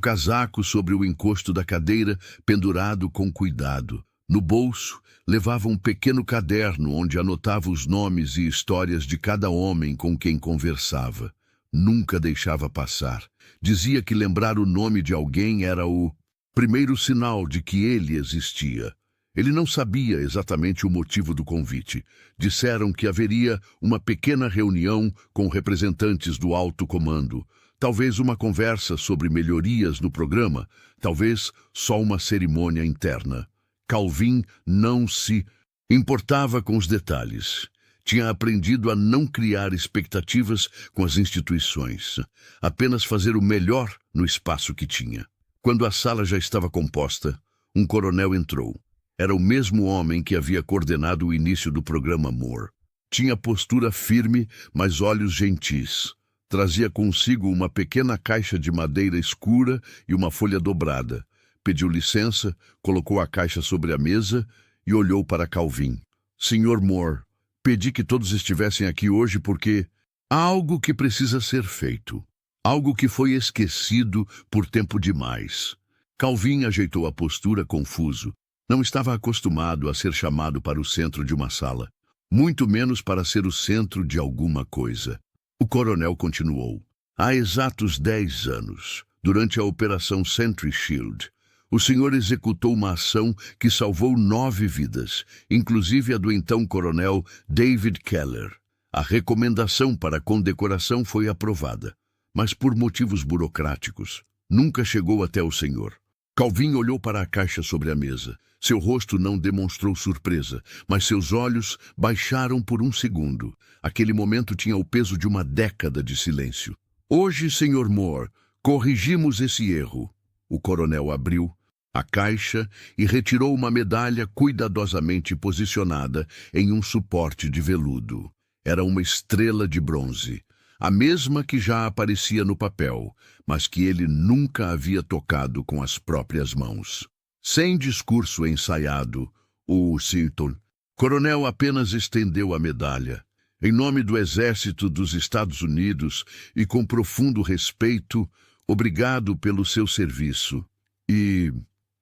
casaco sobre o encosto da cadeira, pendurado com cuidado. No bolso, levava um pequeno caderno onde anotava os nomes e histórias de cada homem com quem conversava. Nunca deixava passar. Dizia que lembrar o nome de alguém era o primeiro sinal de que ele existia. Ele não sabia exatamente o motivo do convite. Disseram que haveria uma pequena reunião com representantes do alto comando. Talvez uma conversa sobre melhorias no programa, talvez só uma cerimônia interna. Calvin não se importava com os detalhes. Tinha aprendido a não criar expectativas com as instituições, apenas fazer o melhor no espaço que tinha. Quando a sala já estava composta, um coronel entrou. Era o mesmo homem que havia coordenado o início do programa Moore. Tinha postura firme, mas olhos gentis. Trazia consigo uma pequena caixa de madeira escura e uma folha dobrada. Pediu licença, colocou a caixa sobre a mesa e olhou para Calvin. Senhor Moore, pedi que todos estivessem aqui hoje porque há algo que precisa ser feito. Algo que foi esquecido por tempo demais. Calvin ajeitou a postura confuso. Não estava acostumado a ser chamado para o centro de uma sala, muito menos para ser o centro de alguma coisa. O coronel continuou. Há exatos 10 anos, durante a Operação Sentry Shield, o senhor executou uma ação que salvou 9 vidas, inclusive a do então coronel David Keller. A recomendação para condecoração foi aprovada, mas por motivos burocráticos, nunca chegou até o senhor. Calvin olhou para a caixa sobre a mesa. Seu rosto não demonstrou surpresa, mas seus olhos baixaram por um segundo. Aquele momento tinha o peso de uma década de silêncio. Hoje, Sr. Moore, corrigimos esse erro. O coronel abriu a caixa e retirou uma medalha cuidadosamente posicionada em um suporte de veludo. Era uma estrela de bronze, a mesma que já aparecia no papel, mas que ele nunca havia tocado com as próprias mãos. Sem discurso ensaiado, o Sinton, coronel apenas estendeu a medalha. Em nome do Exército dos Estados Unidos e com profundo respeito, obrigado pelo seu serviço e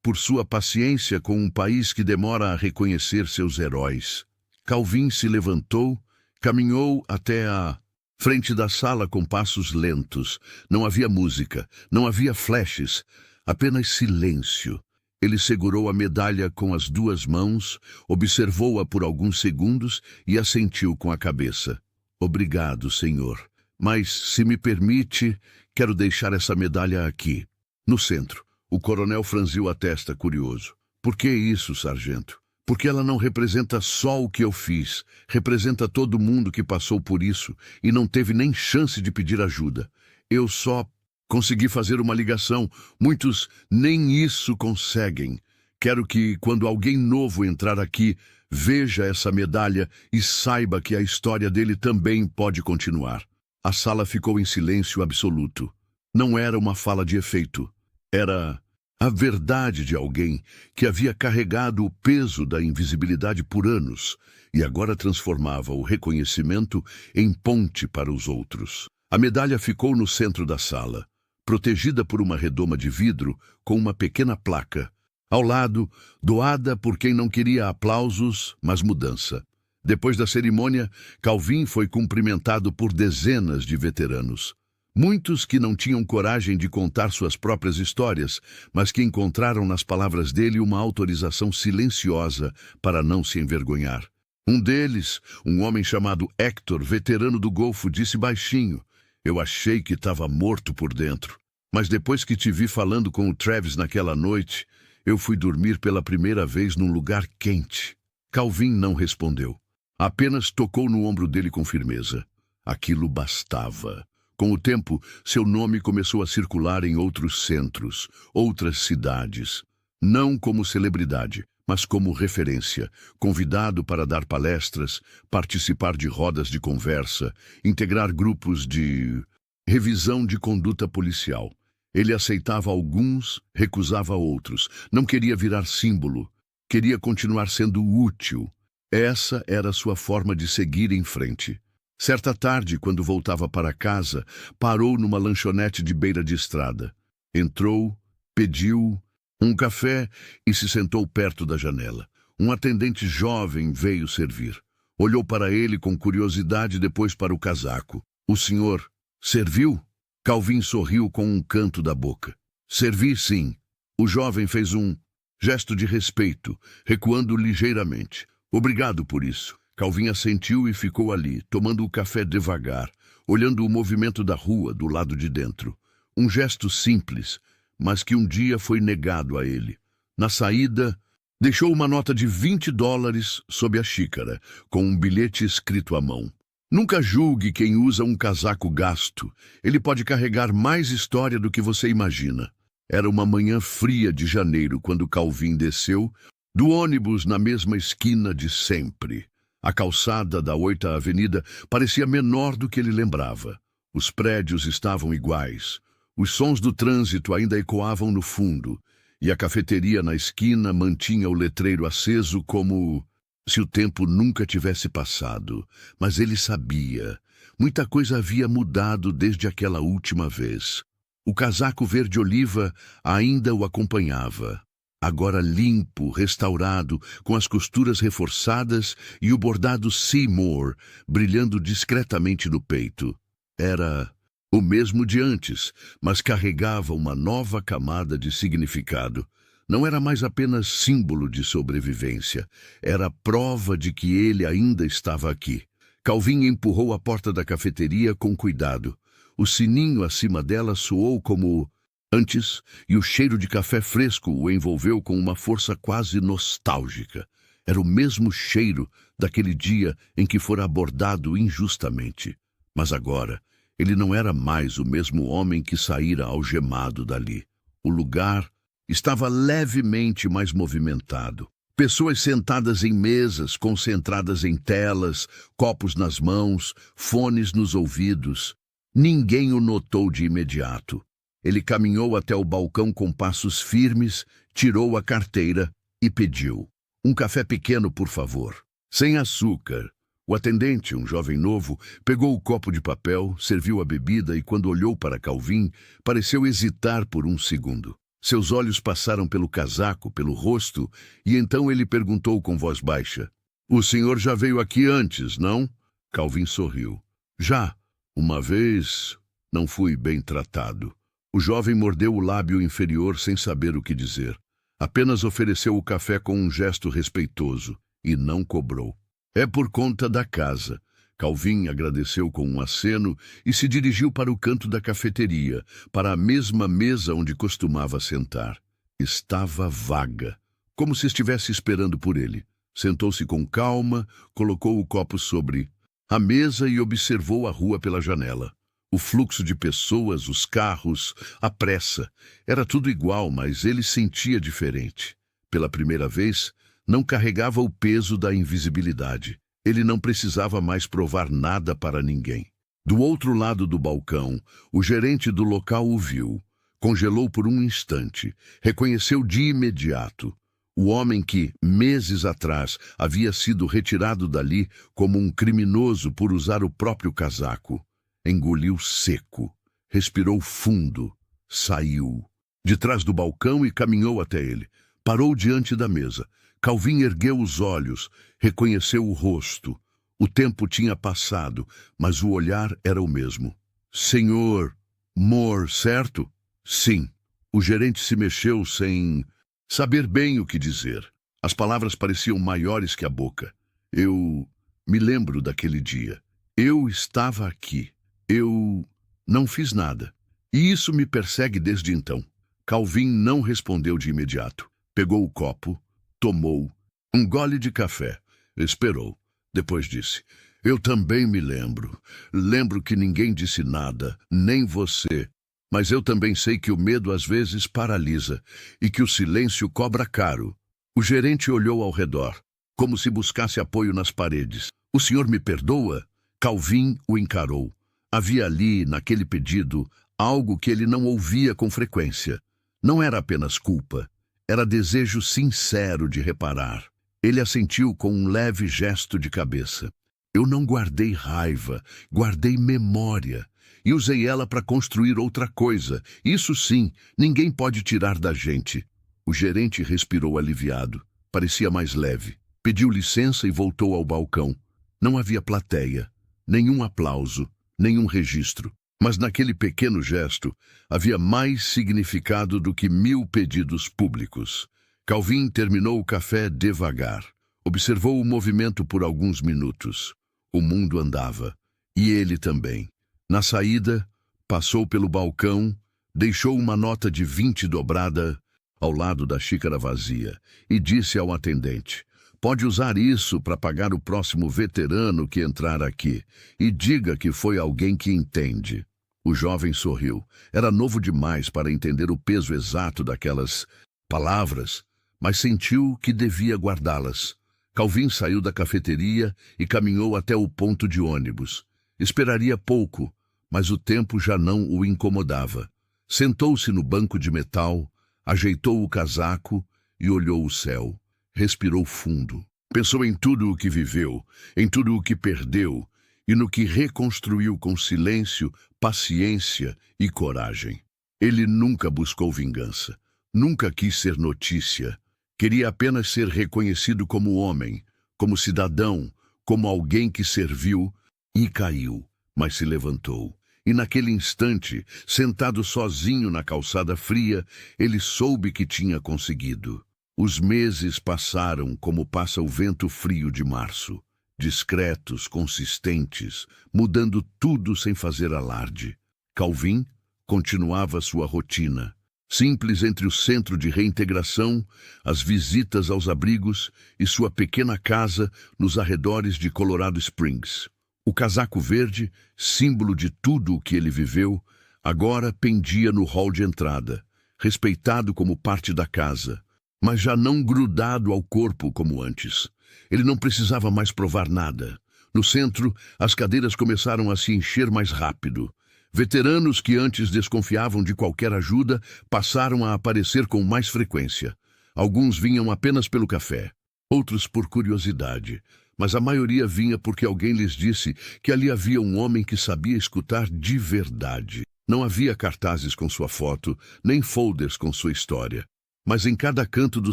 por sua paciência com um país que demora a reconhecer seus heróis. Calvin se levantou, caminhou até a frente da sala com passos lentos. Não havia música, não havia flashes, apenas silêncio. Ele segurou a medalha com as 2 mãos, observou-a por alguns segundos e assentiu com a cabeça. Obrigado, senhor. Mas, se me permite, quero deixar essa medalha aqui, no centro. O coronel franziu a testa, curioso. Por que isso, sargento? Porque ela não representa só o que eu fiz, representa todo mundo que passou por isso e não teve nem chance de pedir ajuda. Eu só consegui fazer uma ligação. Muitos nem isso conseguem. Quero que, quando alguém novo entrar aqui, veja essa medalha e saiba que a história dele também pode continuar. A sala ficou em silêncio absoluto. Não era uma fala de efeito. Era a verdade de alguém que havia carregado o peso da invisibilidade por anos e agora transformava o reconhecimento em ponte para os outros. A medalha ficou no centro da sala, protegida por uma redoma de vidro com uma pequena placa. Ao lado, doada por quem não queria aplausos, mas mudança. Depois da cerimônia, Calvin foi cumprimentado por dezenas de veteranos. Muitos que não tinham coragem de contar suas próprias histórias, mas que encontraram nas palavras dele uma autorização silenciosa para não se envergonhar. Um deles, um homem chamado Hector, veterano do Golfo, disse baixinho: "Eu achei que estava morto por dentro. Mas depois que te vi falando com o Travis naquela noite, Eu fui dormir pela primeira vez num lugar quente. Calvin não respondeu. Apenas tocou no ombro dele com firmeza. Aquilo bastava. Com o tempo, seu nome começou a circular em outros centros, outras cidades. Não como celebridade, mas como referência, convidado para dar palestras, participar de rodas de conversa, integrar grupos de revisão de conduta policial. Ele aceitava alguns, recusava outros. Não queria virar símbolo. Queria continuar sendo útil. Essa era sua forma de seguir em frente. Certa tarde, quando voltava para casa, parou numa lanchonete de beira de estrada. Entrou, pediu um café e se sentou perto da janela. Um atendente jovem veio servir. Olhou para ele com curiosidade, depois para o casaco. O senhor serviu? Calvin sorriu com um canto da boca. Servi, sim. O jovem fez um gesto de respeito, recuando ligeiramente. Obrigado por isso. Calvin assentiu e ficou ali, tomando o café devagar, olhando o movimento da rua do lado de dentro. Um gesto simples, mas que um dia foi negado a ele. Na saída, deixou uma nota de $20 sob a xícara, com um bilhete escrito à mão. Nunca julgue quem usa um casaco gasto. Ele pode carregar mais história do que você imagina. Era uma manhã fria de janeiro quando Calvin desceu do ônibus na mesma esquina de sempre. A calçada da 8ª Avenida parecia menor do que ele lembrava. Os prédios estavam iguais. Os sons do trânsito ainda ecoavam no fundo. E a cafeteria na esquina mantinha o letreiro aceso como se o tempo nunca tivesse passado. Mas ele sabia. Muita coisa havia mudado desde aquela última vez. O casaco verde-oliva ainda o acompanhava. Agora limpo, restaurado, com as costuras reforçadas e o bordado Seymour brilhando discretamente no peito. Era o mesmo de antes, mas carregava uma nova camada de significado. Não era mais apenas símbolo de sobrevivência, era prova de que ele ainda estava aqui. Calvin empurrou a porta da cafeteria com cuidado. O sininho acima dela soou como antes, e o cheiro de café fresco o envolveu com uma força quase nostálgica. Era o mesmo cheiro daquele dia em que fora abordado injustamente. Mas agora, ele não era mais o mesmo homem que saíra algemado dali. O lugar estava levemente mais movimentado. Pessoas sentadas em mesas, concentradas em telas, copos nas mãos, fones nos ouvidos. Ninguém o notou de imediato. Ele caminhou até o balcão com passos firmes, tirou a carteira e pediu. Um café pequeno, por favor. Sem açúcar. O atendente, um jovem novo, pegou o copo de papel, serviu a bebida e, quando olhou para Calvin, pareceu hesitar por um segundo. Seus olhos passaram pelo casaco, pelo rosto, e então ele perguntou com voz baixa. O senhor já veio aqui antes, não? Calvin sorriu. Já. Uma vez não fui bem tratado. O jovem mordeu o lábio inferior sem saber o que dizer. Apenas ofereceu o café com um gesto respeitoso e não cobrou. É por conta da casa. Calvin agradeceu com um aceno e se dirigiu para o canto da cafeteria, para a mesma mesa onde costumava sentar. Estava vaga, como se estivesse esperando por ele. Sentou-se com calma, colocou o copo sobre a mesa e observou a rua pela janela. O fluxo de pessoas, os carros, a pressa. Era tudo igual, mas ele sentia diferente. Pela primeira vez, não carregava o peso da invisibilidade. Ele não precisava mais provar nada para ninguém. Do outro lado do balcão, o gerente do local o viu. Congelou por um instante. Reconheceu de imediato. O homem que, meses atrás, havia sido retirado dali como um criminoso por usar o próprio casaco. Engoliu seco. Respirou fundo. Saiu de trás do balcão e caminhou até ele. Parou diante da mesa. Calvin ergueu os olhos, reconheceu o rosto. O tempo tinha passado, mas o olhar era o mesmo. Senhor Moore, certo? Sim. O gerente se mexeu sem saber bem o que dizer. As palavras pareciam maiores que a boca. Eu me lembro daquele dia. Eu estava aqui. Eu não fiz nada. E isso me persegue desde então. Calvin não respondeu de imediato. Pegou o copo, tomou um gole de café, esperou. Depois disse: eu também me lembro. Lembro que ninguém disse nada, nem você. Mas eu também sei que o medo às vezes paralisa e que o silêncio cobra caro. O gerente olhou ao redor, como se buscasse apoio nas paredes. O senhor me perdoa? Calvin o encarou. Havia ali, naquele pedido, algo que ele não ouvia com frequência. Não era apenas culpa, era desejo sincero de reparar. Ele assentiu com um leve gesto de cabeça. Eu não guardei raiva, guardei memória. E usei ela para construir outra coisa. Isso sim, ninguém pode tirar da gente. O gerente respirou aliviado. Parecia mais leve. Pediu licença e voltou ao balcão. Não havia plateia, nenhum aplauso, nenhum registro. Mas naquele pequeno gesto havia mais significado do que 1000 pedidos públicos. Calvin terminou o café devagar. Observou o movimento por alguns minutos. O mundo andava. E ele também. Na saída, passou pelo balcão, deixou uma nota de 20 dobrada ao lado da xícara vazia e disse ao atendente: pode usar isso para pagar o próximo veterano que entrar aqui e diga que foi alguém que entende. O jovem sorriu. Era novo demais para entender o peso exato daquelas palavras, mas sentiu que devia guardá-las. Calvin saiu da cafeteria e caminhou até o ponto de ônibus. Esperaria pouco, mas o tempo já não o incomodava. Sentou-se no banco de metal, ajeitou o casaco e olhou o céu. Respirou fundo. Pensou em tudo o que viveu, em tudo o que perdeu e no que reconstruiu com silêncio, paciência e coragem. Ele nunca buscou vingança, nunca quis ser notícia. Queria apenas ser reconhecido como homem, como cidadão, como alguém que serviu e caiu, mas se levantou. E naquele instante, sentado sozinho na calçada fria, ele soube que tinha conseguido. Os meses passaram como passa o vento frio de março, discretos, consistentes, mudando tudo sem fazer alarde. Calvin continuava sua rotina, simples entre o centro de reintegração, as visitas aos abrigos e sua pequena casa nos arredores de Colorado Springs. O casaco verde, símbolo de tudo o que ele viveu, agora pendia no hall de entrada, respeitado como parte da casa, mas já não grudado ao corpo como antes. Ele não precisava mais provar nada. No centro, as cadeiras começaram a se encher mais rápido. Veteranos que antes desconfiavam de qualquer ajuda passaram a aparecer com mais frequência. Alguns vinham apenas pelo café, outros por curiosidade, mas a maioria vinha porque alguém lhes disse que ali havia um homem que sabia escutar de verdade. Não havia cartazes com sua foto, nem folders com sua história. Mas em cada canto do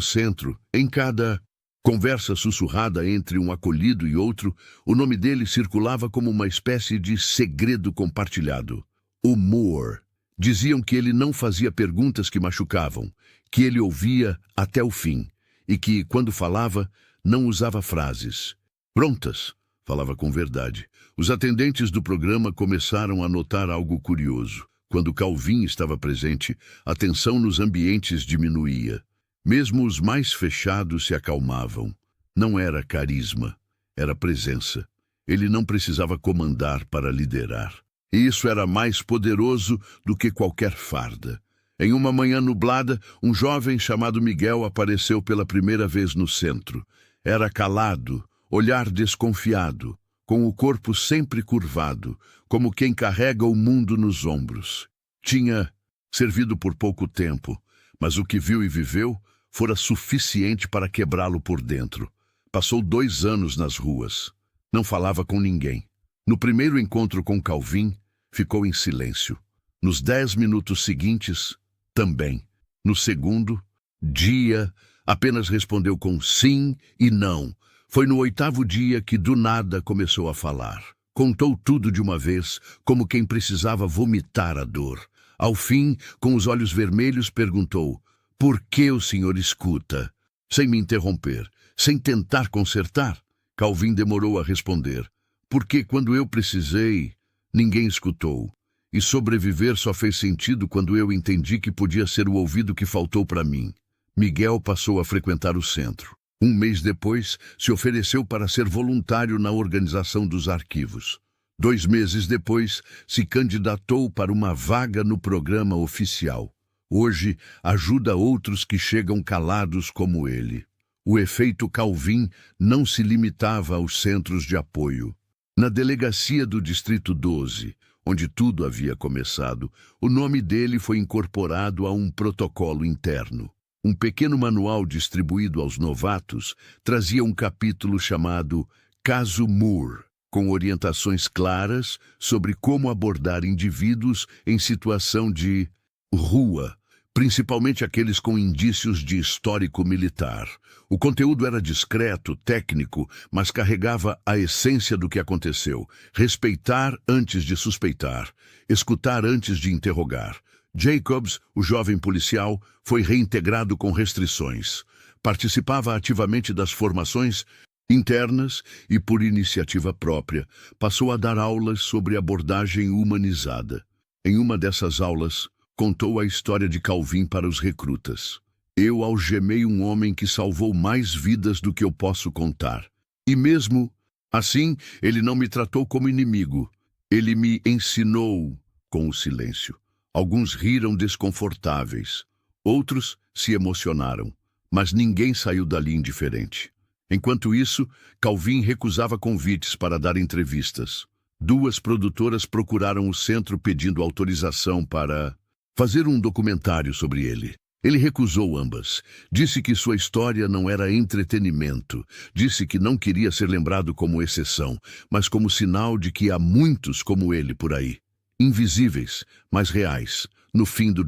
centro, em cada conversa sussurrada entre um acolhido e outro, o nome dele circulava como uma espécie de segredo compartilhado. O Moore. Diziam que ele não fazia perguntas que machucavam, que ele ouvia até o fim, e que, quando falava, não usava frases prontas, falava com verdade. Os atendentes do programa começaram a notar algo curioso. Quando Calvin estava presente, a tensão nos ambientes diminuía. Mesmo os mais fechados se acalmavam. Não era carisma, era presença. Ele não precisava comandar para liderar. E isso era mais poderoso do que qualquer farda. Em uma manhã nublada, um jovem chamado Miguel apareceu pela primeira vez no centro. Era calado, olhar desconfiado, com o corpo sempre curvado, como quem carrega o mundo nos ombros. Tinha servido por pouco tempo, mas o que viu e viveu fora suficiente para quebrá-lo por dentro. Passou 2 anos nas ruas. Não falava com ninguém. No primeiro encontro com Calvin, ficou em silêncio. Nos 10 minutos seguintes, também. No segundo, dia, apenas respondeu com sim e não. Foi no 8º dia que do nada começou a falar. Contou tudo de uma vez, como quem precisava vomitar a dor. Ao fim, com os olhos vermelhos, perguntou: por que o senhor escuta? Sem me interromper, sem tentar consertar. Calvin demorou a responder: porque quando eu precisei, ninguém escutou. E sobreviver só fez sentido quando eu entendi que podia ser o ouvido que faltou para mim. Miguel passou a frequentar o centro. Um mês depois, se ofereceu para ser voluntário na organização dos arquivos. 2 meses depois, se candidatou para uma vaga no programa oficial. Hoje, ajuda outros que chegam calados como ele. O efeito Calvin não se limitava aos centros de apoio. Na delegacia do Distrito 12, onde tudo havia começado, o nome dele foi incorporado a um protocolo interno. Um pequeno manual distribuído aos novatos trazia um capítulo chamado Caso Moore, com orientações claras sobre como abordar indivíduos em situação de rua, principalmente aqueles com indícios de histórico militar. O conteúdo era discreto, técnico, mas carregava a essência do que aconteceu. Respeitar antes de suspeitar, escutar antes de interrogar. Jacobs, o jovem policial, foi reintegrado com restrições. Participava ativamente das formações internas e, por iniciativa própria, passou a dar aulas sobre abordagem humanizada. Em uma dessas aulas, contou a história de Calvin para os recrutas. Eu algemei um homem que salvou mais vidas do que eu posso contar. E mesmo assim, ele não me tratou como inimigo. Ele me ensinou com o silêncio. Alguns riram desconfortáveis. Outros se emocionaram. Mas ninguém saiu dali indiferente. Enquanto isso, Calvin recusava convites para dar entrevistas. 2 produtoras procuraram o centro pedindo autorização para fazer um documentário sobre ele. Ele recusou ambas. Disse que sua história não era entretenimento. Disse que não queria ser lembrado como exceção, mas como sinal de que há muitos como ele por aí. Invisíveis, mas reais. No fim do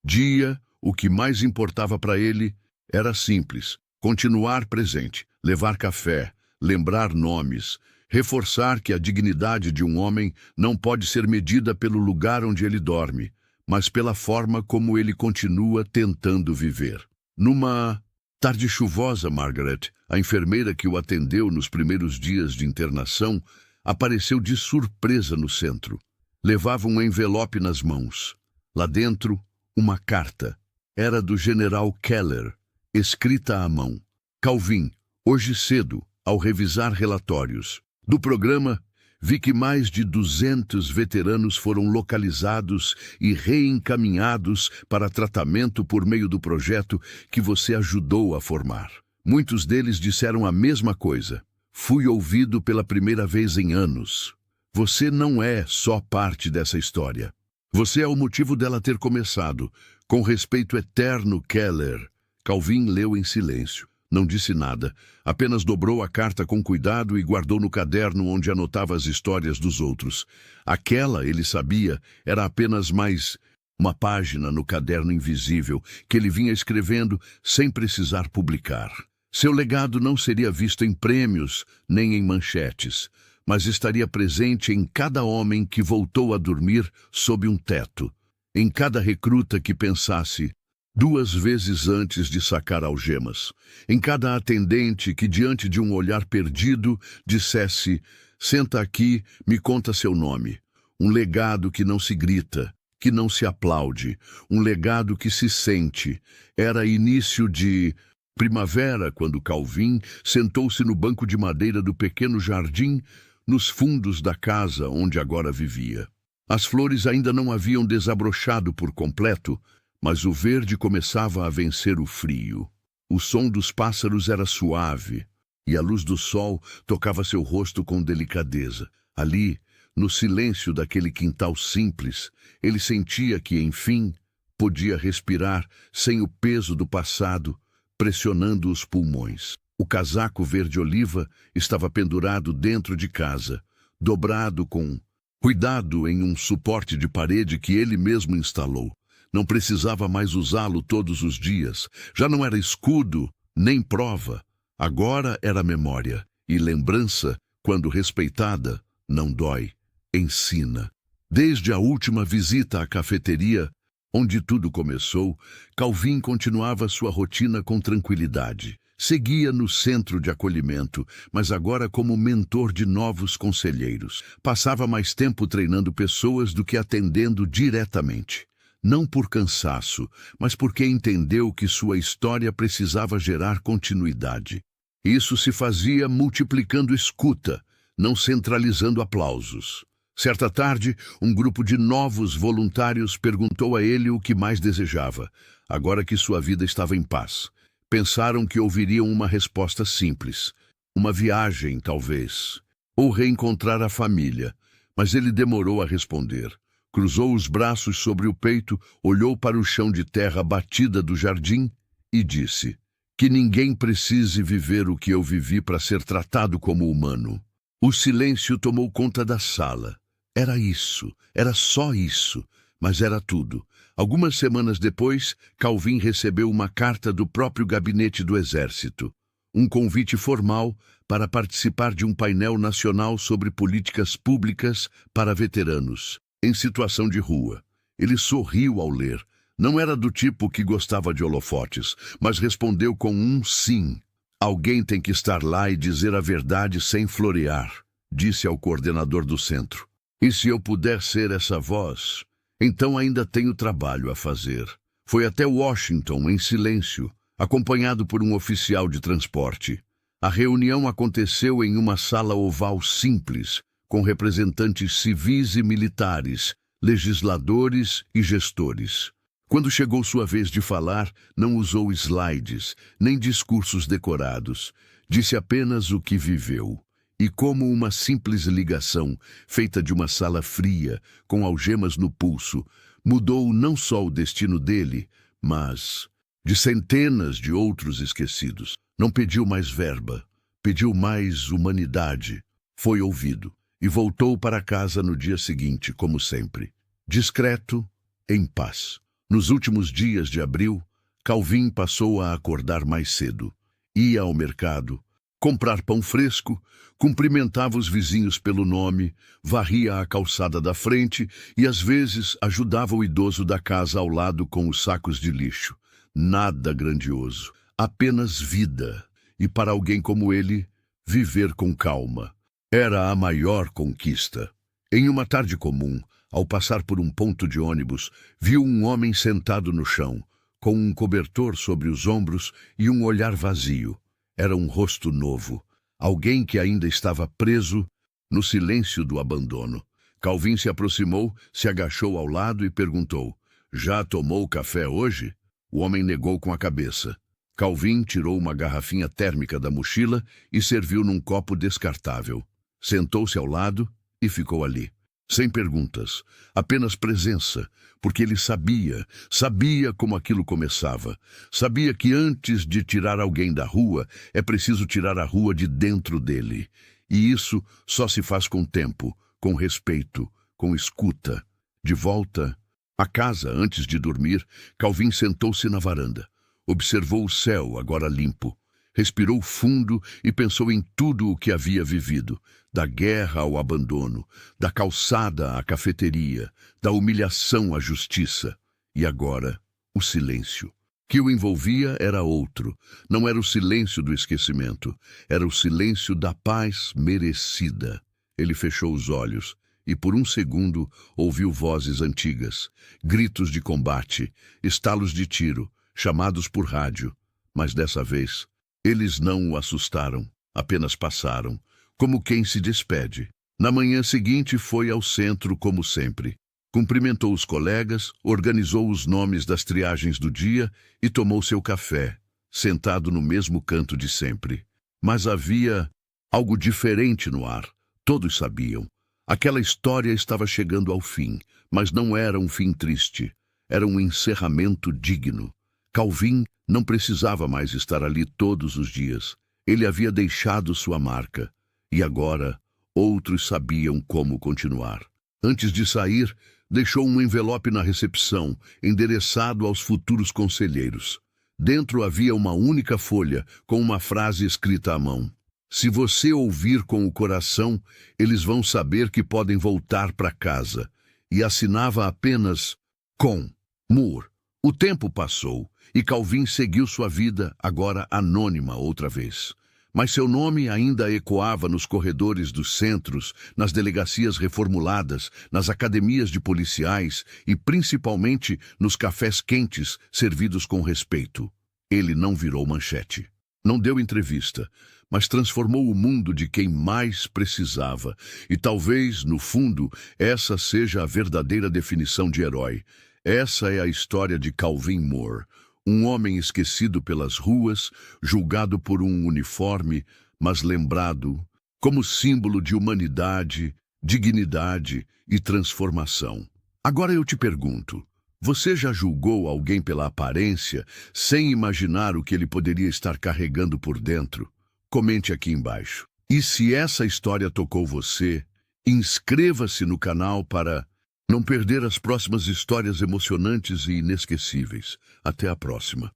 dia, o que mais importava para ele era simples: continuar presente, levar café, lembrar nomes, reforçar que a dignidade de um homem não pode ser medida pelo lugar onde ele dorme, mas pela forma como ele continua tentando viver. Numa tarde chuvosa, Margaret, a enfermeira que o atendeu nos primeiros dias de internação, apareceu de surpresa no centro. Levava um envelope nas mãos. Lá dentro, uma carta. Era do general Keller, escrita à mão. Calvin, hoje cedo, ao revisar relatórios do programa, vi que mais de 200 veteranos foram localizados e reencaminhados para tratamento por meio do projeto que você ajudou a formar. Muitos deles disseram a mesma coisa. Fui ouvido pela primeira vez em anos. Você não é só parte dessa história. Você é o motivo dela ter começado. Com respeito eterno, Keller. Calvin leu em silêncio. Não disse nada, apenas dobrou a carta com cuidado e guardou no caderno onde anotava as histórias dos outros. Aquela, ele sabia, era apenas mais uma página no caderno invisível que ele vinha escrevendo sem precisar publicar. Seu legado não seria visto em prêmios nem em manchetes, mas estaria presente em cada homem que voltou a dormir sob um teto, em cada recruta que pensasse 2 vezes antes de sacar algemas, em cada atendente que, diante de um olhar perdido, dissesse: senta aqui, me conta seu nome. Um legado que não se grita, que não se aplaude, um legado que se sente. Era início de primavera quando Calvin sentou-se no banco de madeira do pequeno jardim, nos fundos da casa onde agora vivia. As flores ainda não haviam desabrochado por completo, mas o verde começava a vencer o frio. O som dos pássaros era suave, e a luz do sol tocava seu rosto com delicadeza. Ali, no silêncio daquele quintal simples, ele sentia que, enfim, podia respirar sem o peso do passado pressionando os pulmões. O casaco verde-oliva estava pendurado dentro de casa, dobrado com cuidado em um suporte de parede que ele mesmo instalou. Não precisava mais usá-lo todos os dias. Já não era escudo, nem prova. Agora era memória. E lembrança, quando respeitada, não dói, ensina. Desde a última visita à cafeteria, onde tudo começou, Calvin continuava sua rotina com tranquilidade. Seguia no centro de acolhimento, mas agora como mentor de novos conselheiros. Passava mais tempo treinando pessoas do que atendendo diretamente. não por cansaço, mas porque entendeu que sua história precisava gerar continuidade. Isso se fazia multiplicando escuta, não centralizando aplausos. Certa tarde, um grupo de novos voluntários perguntou a ele o que mais desejava, agora que sua vida estava em paz. Pensaram que ouviriam uma resposta simples. Uma viagem, talvez. Ou reencontrar a família. Mas ele demorou a responder. Cruzou os braços sobre o peito, olhou para o chão de terra batida do jardim e disse: que ninguém precise viver o que eu vivi para ser tratado como humano. O silêncio tomou conta da sala. Era isso, era só isso, mas era tudo. Algumas semanas depois, Calvin recebeu uma carta do próprio gabinete do Exército. Um convite formal para participar de um painel nacional sobre políticas públicas para veteranos, em situação de rua. Ele sorriu ao ler. Não era do tipo que gostava de holofotes, mas respondeu com um sim. Alguém tem que estar lá e dizer a verdade sem florear, disse ao coordenador do centro. E se eu puder ser essa voz, então ainda tenho trabalho a fazer. Foi até Washington, em silêncio, acompanhado por um oficial de transporte. A reunião aconteceu em uma sala oval simples, com representantes civis e militares, legisladores e gestores. Quando chegou sua vez de falar, não usou slides, nem discursos decorados. Disse apenas o que viveu. E como uma simples ligação, feita de uma sala fria, com algemas no pulso, mudou não só o destino dele, mas de centenas de outros esquecidos. Não pediu mais verba, pediu mais humanidade. Foi ouvido e voltou para casa no dia seguinte, como sempre. Discreto, em paz. Nos últimos dias de abril, Calvin passou a acordar mais cedo. Ia ao mercado, comprar pão fresco, cumprimentava os vizinhos pelo nome, varria a calçada da frente e, às vezes, ajudava o idoso da casa ao lado com os sacos de lixo. Nada grandioso, apenas vida. E para alguém como ele, viver com calma era a maior conquista. Em uma tarde comum, ao passar por um ponto de ônibus, viu um homem sentado no chão, com um cobertor sobre os ombros e um olhar vazio. Era um rosto novo, alguém que ainda estava preso no silêncio do abandono. Calvin se aproximou, se agachou ao lado e perguntou: "Já tomou café hoje?" O homem negou com a cabeça. Calvin tirou uma garrafinha térmica da mochila e serviu num copo descartável. Sentou-se ao lado e ficou ali. Sem perguntas, apenas presença, porque ele sabia como aquilo começava. Sabia que antes de tirar alguém da rua, é preciso tirar a rua de dentro dele. E isso só se faz com tempo, com respeito, com escuta. De volta à casa, antes de dormir, Calvin sentou-se na varanda. Observou o céu, agora limpo. Respirou fundo e pensou em tudo o que havia vivido, da guerra ao abandono, da calçada à cafeteria, da humilhação à justiça. E agora, o silêncio. Que o envolvia era outro. Não era o silêncio do esquecimento, era o silêncio da paz merecida. Ele fechou os olhos e, por um segundo, ouviu vozes antigas, gritos de combate, estalos de tiro, chamados por rádio. Mas dessa vez, eles não o assustaram, apenas passaram, como quem se despede. Na manhã seguinte foi ao centro como sempre. Cumprimentou os colegas, organizou os nomes das triagens do dia e tomou seu café, sentado no mesmo canto de sempre. Mas havia algo diferente no ar. Todos sabiam. Aquela história estava chegando ao fim, mas não era um fim triste. Era um encerramento digno. Calvin não precisava mais estar ali todos os dias. Ele havia deixado sua marca. E agora, outros sabiam como continuar. Antes de sair, deixou um envelope na recepção, endereçado aos futuros conselheiros. Dentro havia uma única folha, com uma frase escrita à mão. Se você ouvir com o coração, eles vão saber que podem voltar para casa. E assinava apenas com Moore. O tempo passou e Calvin seguiu sua vida, agora anônima outra vez. Mas seu nome ainda ecoava nos corredores dos centros, nas delegacias reformuladas, nas academias de policiais e principalmente nos cafés quentes servidos com respeito. Ele não virou manchete. Não deu entrevista, mas transformou o mundo de quem mais precisava. E talvez, no fundo, essa seja a verdadeira definição de herói. Essa é a história de Calvin Moore, um homem esquecido pelas ruas, julgado por um uniforme, mas lembrado como símbolo de humanidade, dignidade e transformação. Agora eu te pergunto, você já julgou alguém pela aparência, sem imaginar o que ele poderia estar carregando por dentro? Comente aqui embaixo. E se essa história tocou você, inscreva-se no canal para não perder as próximas histórias emocionantes e inesquecíveis. Até a próxima.